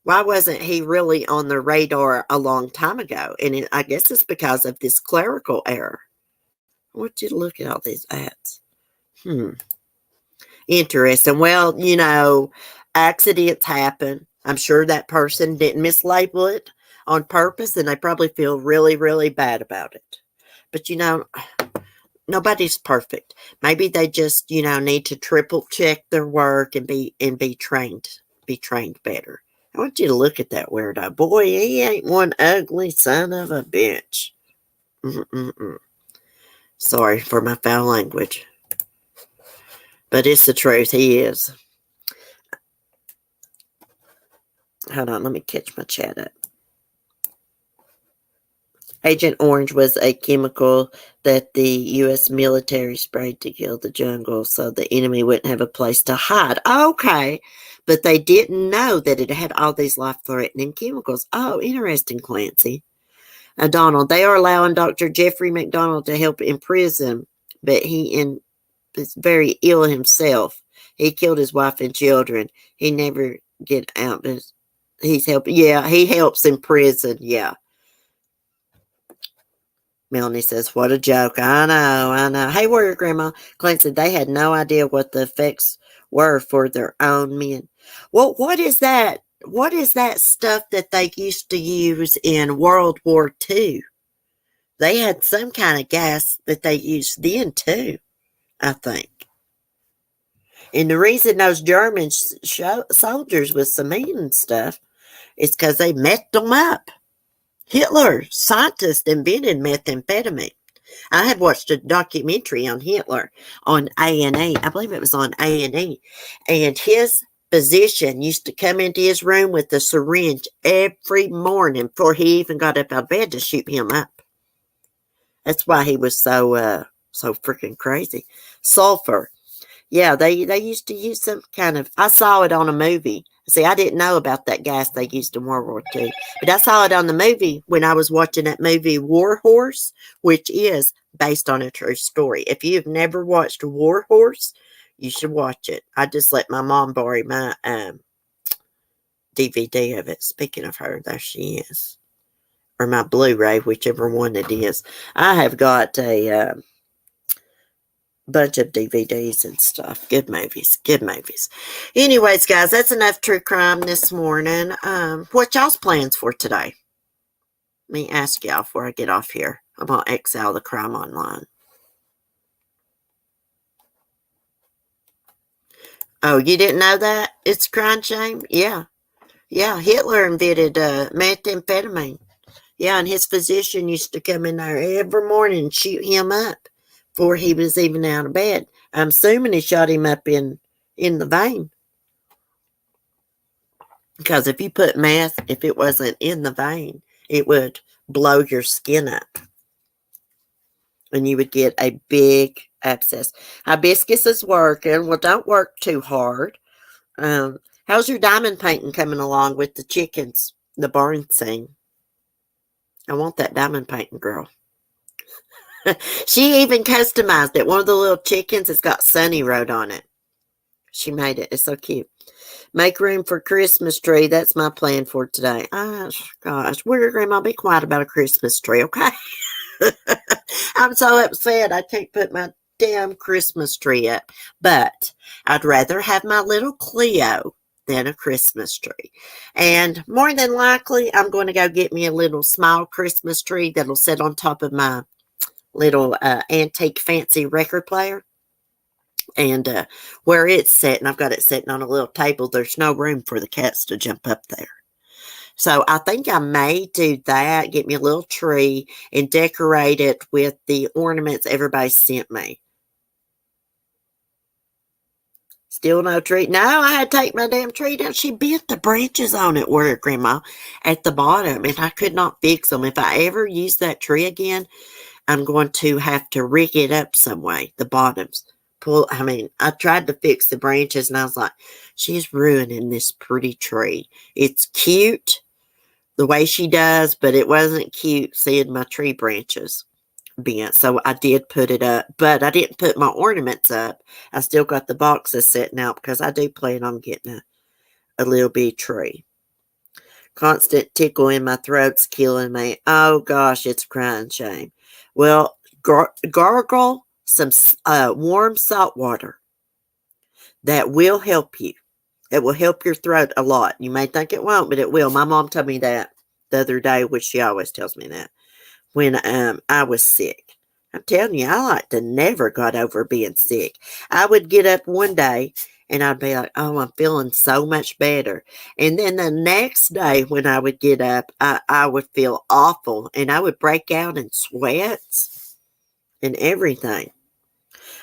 wasn't he really on the radar a long time ago? And I guess it's because of this clerical error. I want you to look at all these ads. Interesting. Well, you know, accidents happen. I'm sure that person didn't mislabel it on purpose, and they probably feel really, really bad about it. But, you know, nobody's perfect. Maybe they just, you know, need to triple check their work and be trained better. I want you to look at that weirdo. Boy, he ain't one ugly son of a bitch. Sorry for my foul language. But it's the truth. He is. Hold on, let me catch my chat up. Agent Orange was a chemical that the U.S. military sprayed to kill the jungle so the enemy wouldn't have a place to hide. Okay, but they didn't know that it had all these life-threatening chemicals. Oh, interesting, Clancy. Donald, they are allowing Dr. Jeffrey McDonald to help in prison, but he is very ill himself. He killed his wife and children. He never get out. He's helping. Yeah, he helps in prison. Yeah. Melanie says, what a joke. I know. Hey, Warrior Grandma. Clancy, they had no idea what the effects were for their own men. Well, what is that? What is that stuff that they used to use in World War II? They had some kind of gas that they used then, too, I think. And the reason those German soldiers was so mean and stuff is because they messed them up. Hitler, scientist, invented methamphetamine. I had watched a documentary on Hitler on A&E. I believe it was on A&E. And his physician used to come into his room with a syringe every morning before he even got up out of bed to shoot him up. That's why he was so freaking crazy. Sulfur. Yeah, they used to use some kind of... I saw it on a movie. See, I didn't know about that gas they used in World War II. But I saw it on the movie when I was watching that movie War Horse, which is based on a true story. If you've never watched War Horse, you should watch it. I just let my mom borrow my DVD of it. Speaking of her, there she is. Or my Blu-ray, whichever one it is. I have got a... bunch of DVDs and stuff. Good movies. Anyways, guys, that's enough true crime this morning. What y'all's plans for today? Let me ask y'all before I get off here. I'm going to exile the crime online. Oh, you didn't know that? It's a crime shame? Yeah, Hitler invented methamphetamine. Yeah, and his physician used to come in there every morning and shoot him up before he was even out of bed. I'm assuming he shot him up in the vein. Because if you put meth, if it wasn't in the vein, it would blow your skin up. And you would get a big abscess. Hibiscus is working. Well, don't work too hard. How's your diamond painting coming along with the chickens? The barn scene. I want that diamond painting, girl. She even customized it. One of the little chickens has got Sunny wrote on it. She made it. It's so cute. Make room for Christmas tree. That's my plan for today. Gosh, we're Grandma, be quiet about a Christmas tree, okay? I'm so upset I can't put my damn Christmas tree up. But I'd rather have my little Cleo than a Christmas tree. And more than likely, I'm going to go get me a little small Christmas tree that'll sit on top of my little antique fancy record player. And where it's sitting, I've got it sitting on a little table. There's no room for the cats to jump up there. So I think I may do that, get me a little tree and decorate it with the ornaments everybody sent me. Still no tree. No, I had to take my damn tree down. She bent the branches on it, where Grandma, at the bottom, and I could not fix them. If I ever use that tree again, I'm going to have to rig it up some way, the bottoms. I tried to fix the branches, and I was like, she's ruining this pretty tree. It's cute the way she does, but it wasn't cute seeing my tree branches bent. So I did put it up, but I didn't put my ornaments up. I still got the boxes sitting out because I do plan on getting a little big tree. Constant tickle in my throat's killing me. Oh gosh, it's a crying shame. Well, gargle some warm salt water. That will help you. It will help your throat a lot. You may think it won't, but it will. My mom told me that the other day, which she always tells me that, when I was sick. I'm telling you, I like to never got over being sick. I would get up one day and I'd be like, oh, I'm feeling so much better. And then the next day when I would get up, I would feel awful. And I would break out in sweats and everything.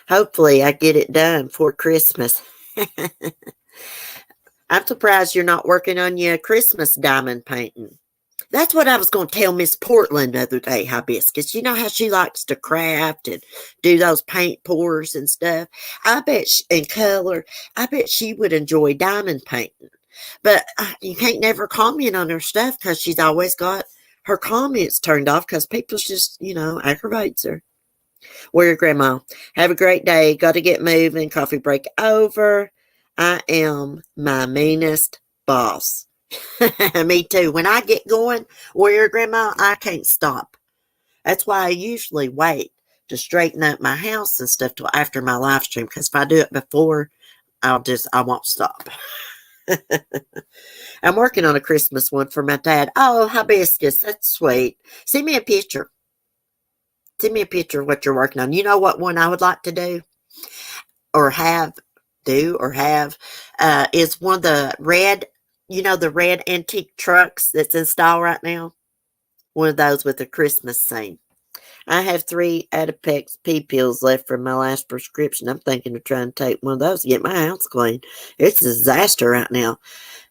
Hopefully I get it done for Christmas. I'm surprised you're not working on your Christmas diamond painting. That's what I was going to tell Miss Portland the other day, Hibiscus. You know how she likes to craft and do those paint pours and stuff? I bet, and color, I bet she would enjoy diamond painting. But you can't never comment on her stuff because she's always got her comments turned off because people just, aggravates her. Well, Grandma, have a great day. Got to get moving. Coffee break over. I am my meanest boss. Me too. When I get going, Warrior Grandma, I can't stop. That's why I usually wait to straighten up my house and stuff till after my live stream. Because if I do it before, I won't stop. I'm working on a Christmas one for my dad. Oh, Hibiscus, that's sweet. Send me a picture. Send me a picture of what you're working on. You know what one I would like to do? Or have is one of the red, the red antique trucks that's in style right now. One of those with a Christmas scene. I have 3 Adipex pea pills left from my last prescription. I'm thinking of trying to take one of those to get my house clean. It's a disaster right now.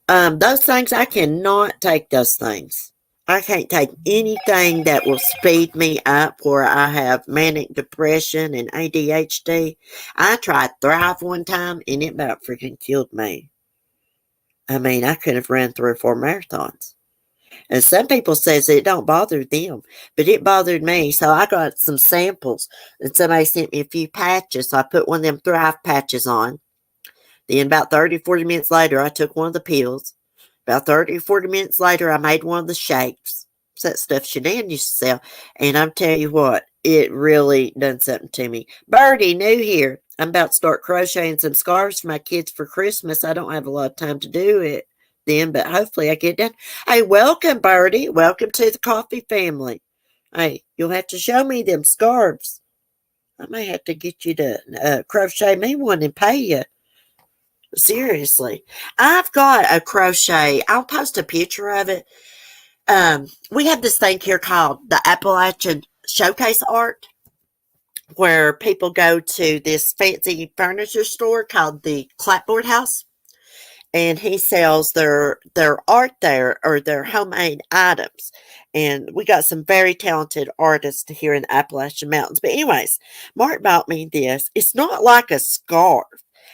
Those things, I cannot take those things. I can't take anything that will speed me up where I have manic depression and ADHD. I tried Thrive one time and it about freaking killed me. I mean, I could have run 3 or 4 marathons. And some people says it don't bother them, but it bothered me. So I got some samples and somebody sent me a few patches. So I put one of them Thrive patches on. Then about 30, 40 minutes later, I took one of the pills. About 30 or 40 minutes later, I made one of the shakes. It's that stuff Shanann used to sell. And I'm telling you what, it really done something to me. Birdie, new here. I'm about to start crocheting some scarves for my kids for Christmas. I don't have a lot of time to do it then, but hopefully I get it done. Hey, welcome, Birdie. Welcome to the coffee family. Hey, you'll have to show me them scarves. I may have to get you to crochet me one and pay you. Seriously, I've got a crochet. I'll post a picture of it. We have this thing here called the Appalachian Showcase Art, where people go to this fancy furniture store called the Clapboard House, and he sells their art there, or their homemade items. And we got some very talented artists here in the Appalachian Mountains. But anyways, Mark bought me this. It's not like a scarf.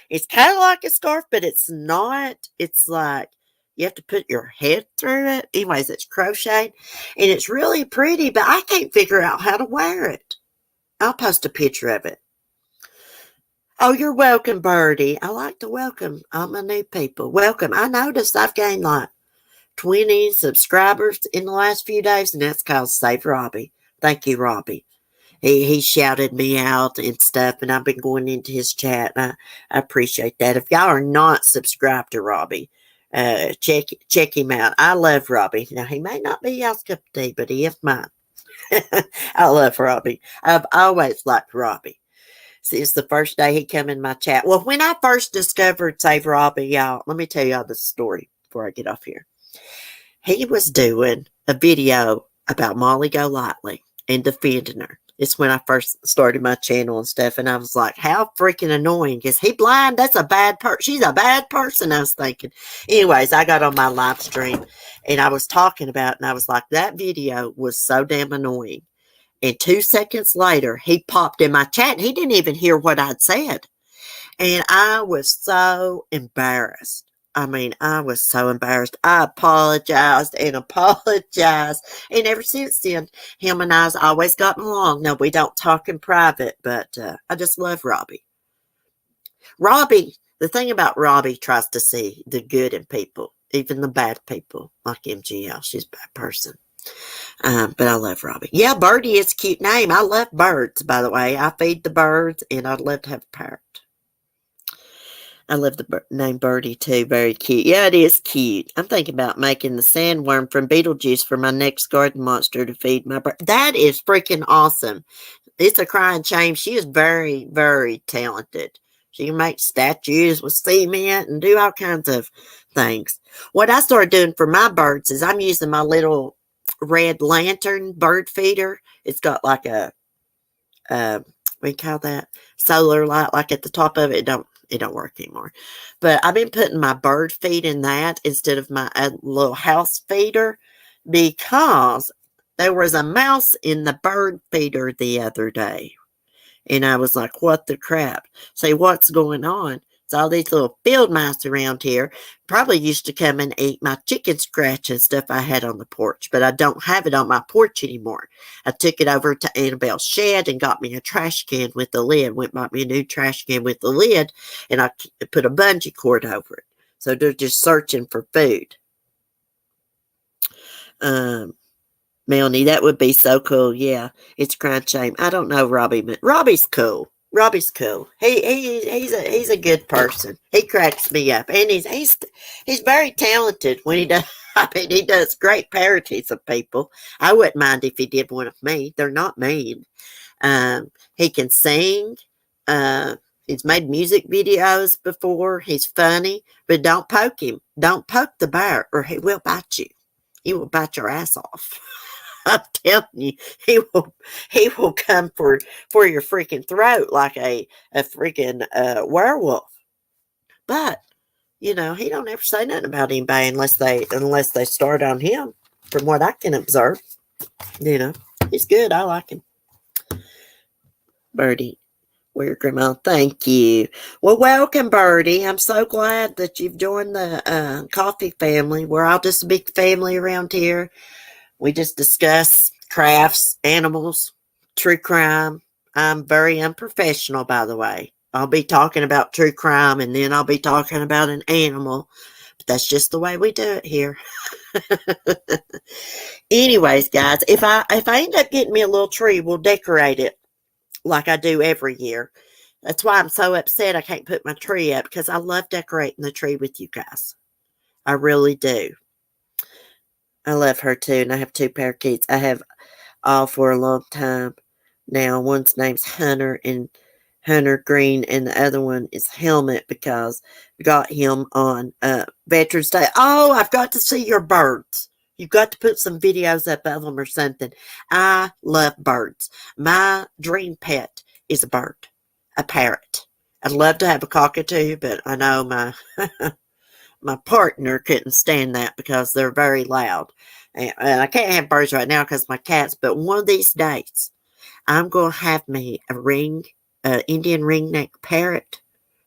It's kind of like a scarf, but it's not. It's like you have to put your head through it. Anyways, it's crocheted and it's really pretty, but I can't figure out how to wear it. I'll post a picture of it. Oh, you're welcome, Birdie. I like to welcome all my new people. Welcome. I noticed I've gained like 20 subscribers in the last few days, and that's called Save Robbie. Thank you, Robbie. He shouted me out and stuff, and I've been going into his chat, and I appreciate that. If y'all are not subscribed to Robbie, check him out. I love Robbie. Now, he may not be y'all's cup of tea, but he is mine. I love Robbie. I've always liked Robbie since the first day he come in my chat. Well, when I first discovered Save Robbie, y'all, let me tell y'all the story before I get off here. He was doing a video about Molly Golightly and defending her. It's when I first started my channel and stuff, and I was like, how freaking annoying. Is he blind? That's a bad person. She's a bad person, I was thinking. Anyways, I got on my live stream, and I was talking about it, and I was like, that video was so damn annoying. And 2 seconds later, he popped in my chat, and he didn't even hear what I'd said. And I was so embarrassed. I mean, I was so embarrassed. I apologized and apologized. And ever since then, him and I's always gotten along. No, we don't talk in private, but I just love Robbie. Robbie, the thing about Robbie, tries to see the good in people, even the bad people, like MGL. She's a bad person. But I love Robbie. Yeah, Birdie is a cute name. I love birds, by the way. I feed the birds, and I'd love to have a parrot. I love the name Birdie, too. Very cute. Yeah, it is cute. I'm thinking about making the sandworm from Beetlejuice for my next garden monster to feed my bird. That is freaking awesome. It's a crying shame. She is very, very talented. She can make statues with cement and do all kinds of things. What I started doing for my birds is I'm using my little red lantern bird feeder. It's got like a, what do you call that? Solar light, like at the top of it. It don't work anymore. But I've been putting my bird feed in that instead of my little house feeder, because there was a mouse in the bird feeder the other day. And I was like, what the crap? Say, what's going on? It's all these little field mice around here. Probably used to come and eat my chicken scratch and stuff I had on the porch, but I don't have it on my porch anymore. I took it over to Annabelle's shed and got me a trash can with the lid. Went and bought me a new trash can with the lid, and I put a bungee cord over it. So they're just searching for food. Melanie, that would be so cool. Yeah, it's a crying shame. I don't know Robbie, but Robbie's cool. Robbie's cool. He's a good person. He cracks me up, and he's very talented when he does. I mean, he does great parodies of people. I wouldn't mind if he did one of me. They're not mean. He can sing. He's made music videos before. He's funny, but don't poke him. Don't poke the bear, or he will bite you. He will bite your ass off. I'm telling you, he will come for your freaking throat like a freaking werewolf. But you know, he don't ever say nothing about anybody unless they start on him. From what I can observe, you know, he's good. I like him. Birdie, weird grandma. Thank you. Well, welcome, Birdie. I'm so glad that you've joined the coffee family. We're all just a big family around here. We just discuss crafts, animals, true crime. I'm very unprofessional, by the way. I'll be talking about true crime, and then I'll be talking about an animal. But that's just the way we do it here. Anyways, guys, if I end up getting me a little tree, we'll decorate it like I do every year. That's why I'm so upset I can't put my tree up, because I love decorating the tree with you guys. I really do. I love her too, and I have 2 parakeets. I have all for a long time now. One's name's Hunter Green, and the other one is Helmet, because we got him on Veterans Day. Oh, I've got to see your birds. You've got to put some videos up of them or something. I love birds. My dream pet is a bird, a parrot. I'd love to have a cockatoo, but I know my partner couldn't stand that because they're very loud. And I can't have birds right now because my cats, but one of these days, I'm going to have me a Indian ringneck parrot,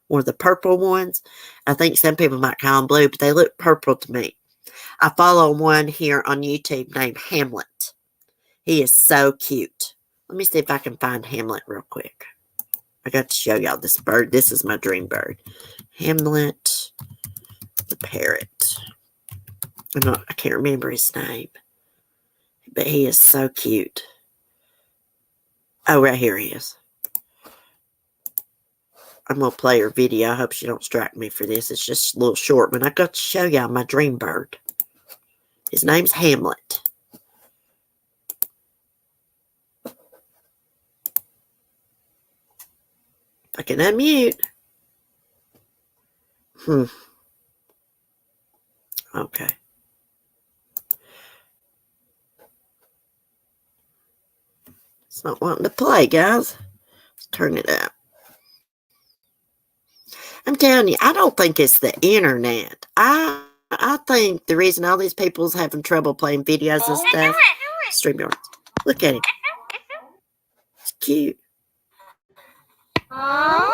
one of the purple ones. I think some people might call them blue, but they look purple to me. I follow one here on YouTube named Hamlet. He is so cute. Let me see if I can find Hamlet real quick. I got to show y'all this bird. This is my dream bird. Hamlet the parrot. I can't remember his name, but he is so cute. Oh, right here he is. I'm going to play her video. I hope she don't strike me for this. It's just a little short, but I got to show y'all my dream bird. His name's Hamlet. I can unmute. Okay. It's not wanting to play, guys. Let's turn it up. I'm telling you, I don't think it's the internet. I think the reason all these people's having trouble playing videos and stuff. StreamYard. Look at him. It's cute. Don't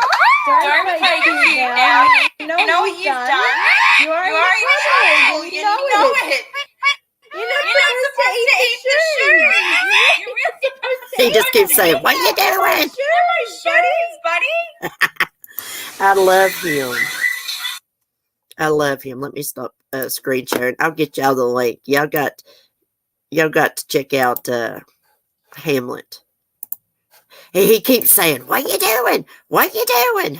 play cute now. You know what you've done. You are in trouble. You know it. You're not supposed to eat the shoes. You're really supposed to He just keeps saying, "What are you doing?" Shoes, buddy. I love him. I love him. Let me stop screen sharing. I'll get y'all the link. Y'all got to check out Hamlet. He keeps saying, "What you doing? What you doing?"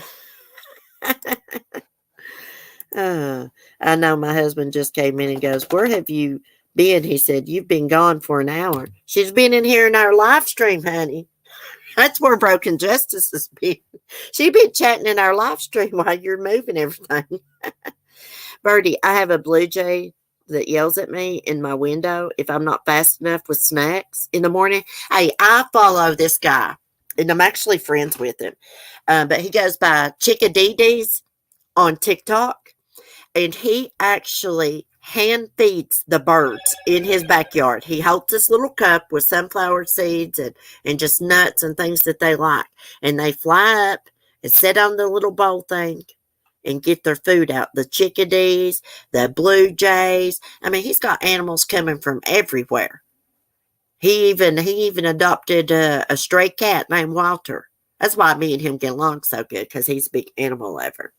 I know my husband just came in and goes, "Where have you been?" He said, "You've been gone for an hour." She's been in here in our live stream, honey. That's where Broken Justice has been. She been chatting in our live stream while you're moving everything. Birdie, I have a blue jay that yells at me in my window if I'm not fast enough with snacks in the morning. Hey, I follow this guy, and I'm actually friends with him. But he goes by Chickadee on TikTok, and he actually hand feeds the birds in his backyard. He holds this little cup with sunflower seeds and just nuts and things that they like. And they fly up and sit on the little bowl thing and get their food out. The chickadees, the blue jays. I mean, he's got animals coming from everywhere. He even adopted a stray cat named Walter. That's why me and him get along so good, because he's a big animal lover.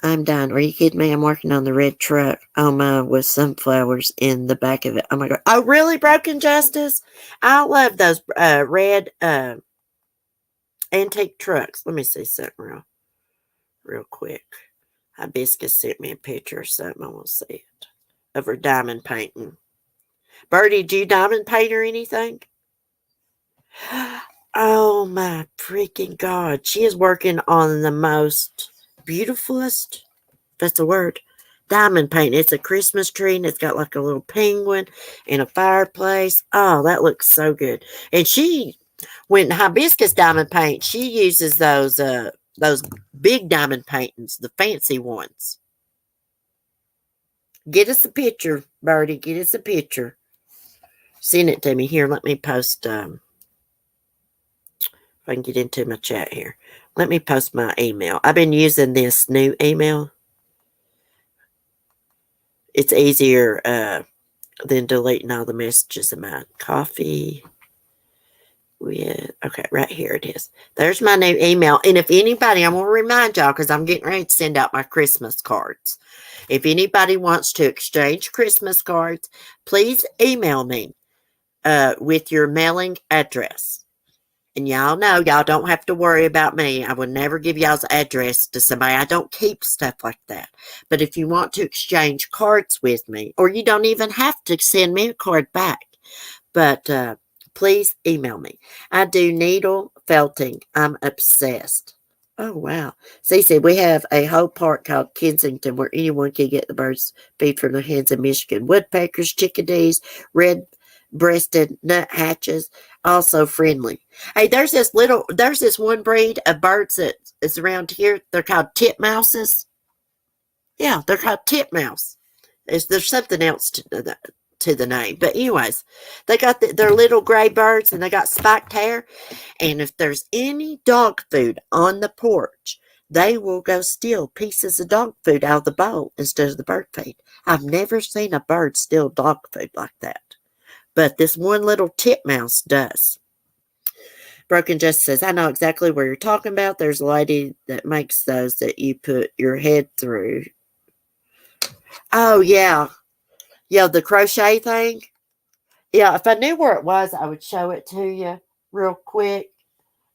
I'm done. Are you kidding me? I'm working on the red truck with sunflowers in the back of it. Oh my God. Oh, really, Broken Justice? I love those red antique trucks. Let me see something real quick. Hibiscus sent me a picture or something. I want to see it. Of her diamond painting. Birdie, do you diamond paint or anything? Oh my freaking God. She is working on the most beautifulest, that's the word, diamond paint. It's a Christmas tree and it's got like a little penguin and a fireplace. Oh, that looks so good. And when hibiscus diamond paint, she uses those big diamond paintings, the fancy ones. Get us a picture, Birdie. Get us a picture. Send it to me. Here, let me post if I can get into my chat here. Let me post my email. I've been using this new email. It's easier than deleting all the messages in my coffee. Okay, right here it is. There's my new email. And if anybody, I'm going to remind y'all because I'm getting ready to send out my Christmas cards. If anybody wants to exchange Christmas cards, please email me with your mailing address. And y'all know y'all don't have to worry about me. I would never give y'all's address to somebody. I don't keep stuff like that. But if you want to exchange cards with me, or you don't even have to send me a card back, but please email me. I do needle felting. I'm obsessed. Oh, wow. Cece, we have a whole park called Kensington where anyone can get the birds feed from the hens in Michigan. Woodpeckers, chickadees, red-breasted nuthatches, also friendly. Hey, there's this one breed of birds that is around here. They're called titmouses. Yeah, they're called titmouse. There's something else to the name. But anyways, they got their little gray birds and they got spiked hair. And if there's any dog food on the porch, they will go steal pieces of dog food out of the bowl instead of the bird feed. I've never seen a bird steal dog food like that. But this one little titmouse does. Broken Justice says, I know exactly what you're talking about. There's a lady that makes those that you put your head through. Oh, yeah. Yeah, the crochet thing. Yeah, if I knew where it was, I would show it to you real quick.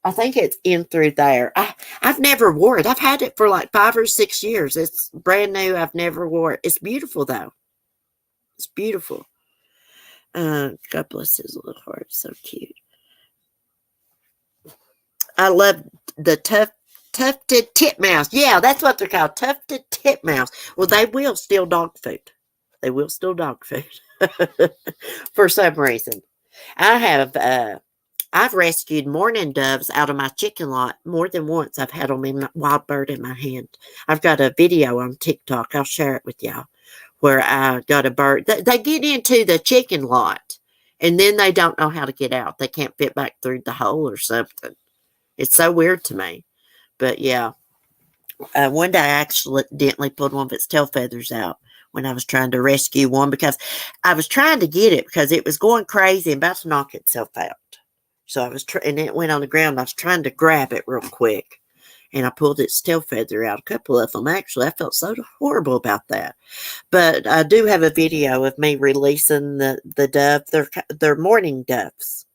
I think it's in through there. I've never wore it. I've had it for like 5 or 6 years. It's brand new. I've never wore it. It's beautiful, though. It's beautiful. God bless his little heart. So cute. I love the tufted titmouse. Yeah, that's what they're called. Tufted titmouse. Well, they will steal dog food. They will steal dog food for some reason. I've rescued mourning doves out of my chicken lot more than once. I've had them in my wild bird in my hand. I've got a video on TikTok. I'll share it with y'all where I got a bird. They get into the chicken lot and then they don't know how to get out. They can't fit back through the hole or something. It's so weird to me. But yeah, one day I accidentally pulled one of its tail feathers out when I was trying to rescue one because I was trying to get it because it was going crazy and about to knock itself out. So I was and it went on the ground. I was trying to grab it real quick and I pulled its tail feather out. A couple of them, actually. I felt so horrible about that. But I do have a video of me releasing the dove. They're mourning doves.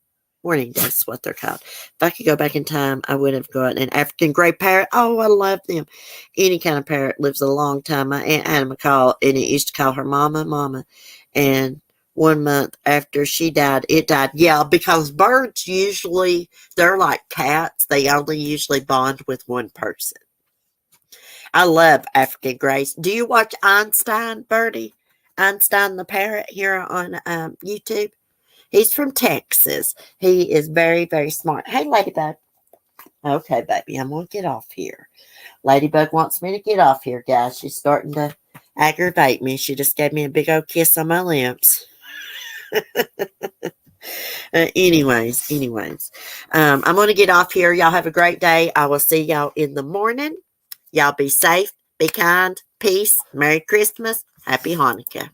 Mourning doves is what they're called. If I could go back in time, I would have gotten an African gray parrot. Oh, I love them. Any kind of parrot lives a long time. My Aunt Anna McCall, and it used to call her Mama. And 1 month after she died, it died. Yeah, because birds usually, they're like cats. They only usually bond with one person. I love African grays. Do you watch Einstein, Birdie? Einstein the parrot here on YouTube? He's from Texas. He is very, very smart. Hey, Ladybug. Okay, baby, I'm going to get off here. Ladybug wants me to get off here, guys. She's starting to aggravate me. She just gave me a big old kiss on my lips. Anyways, I'm going to get off here. Y'all have a great day. I will see y'all in the morning. Y'all be safe, be kind, peace, Merry Christmas, Happy Hanukkah.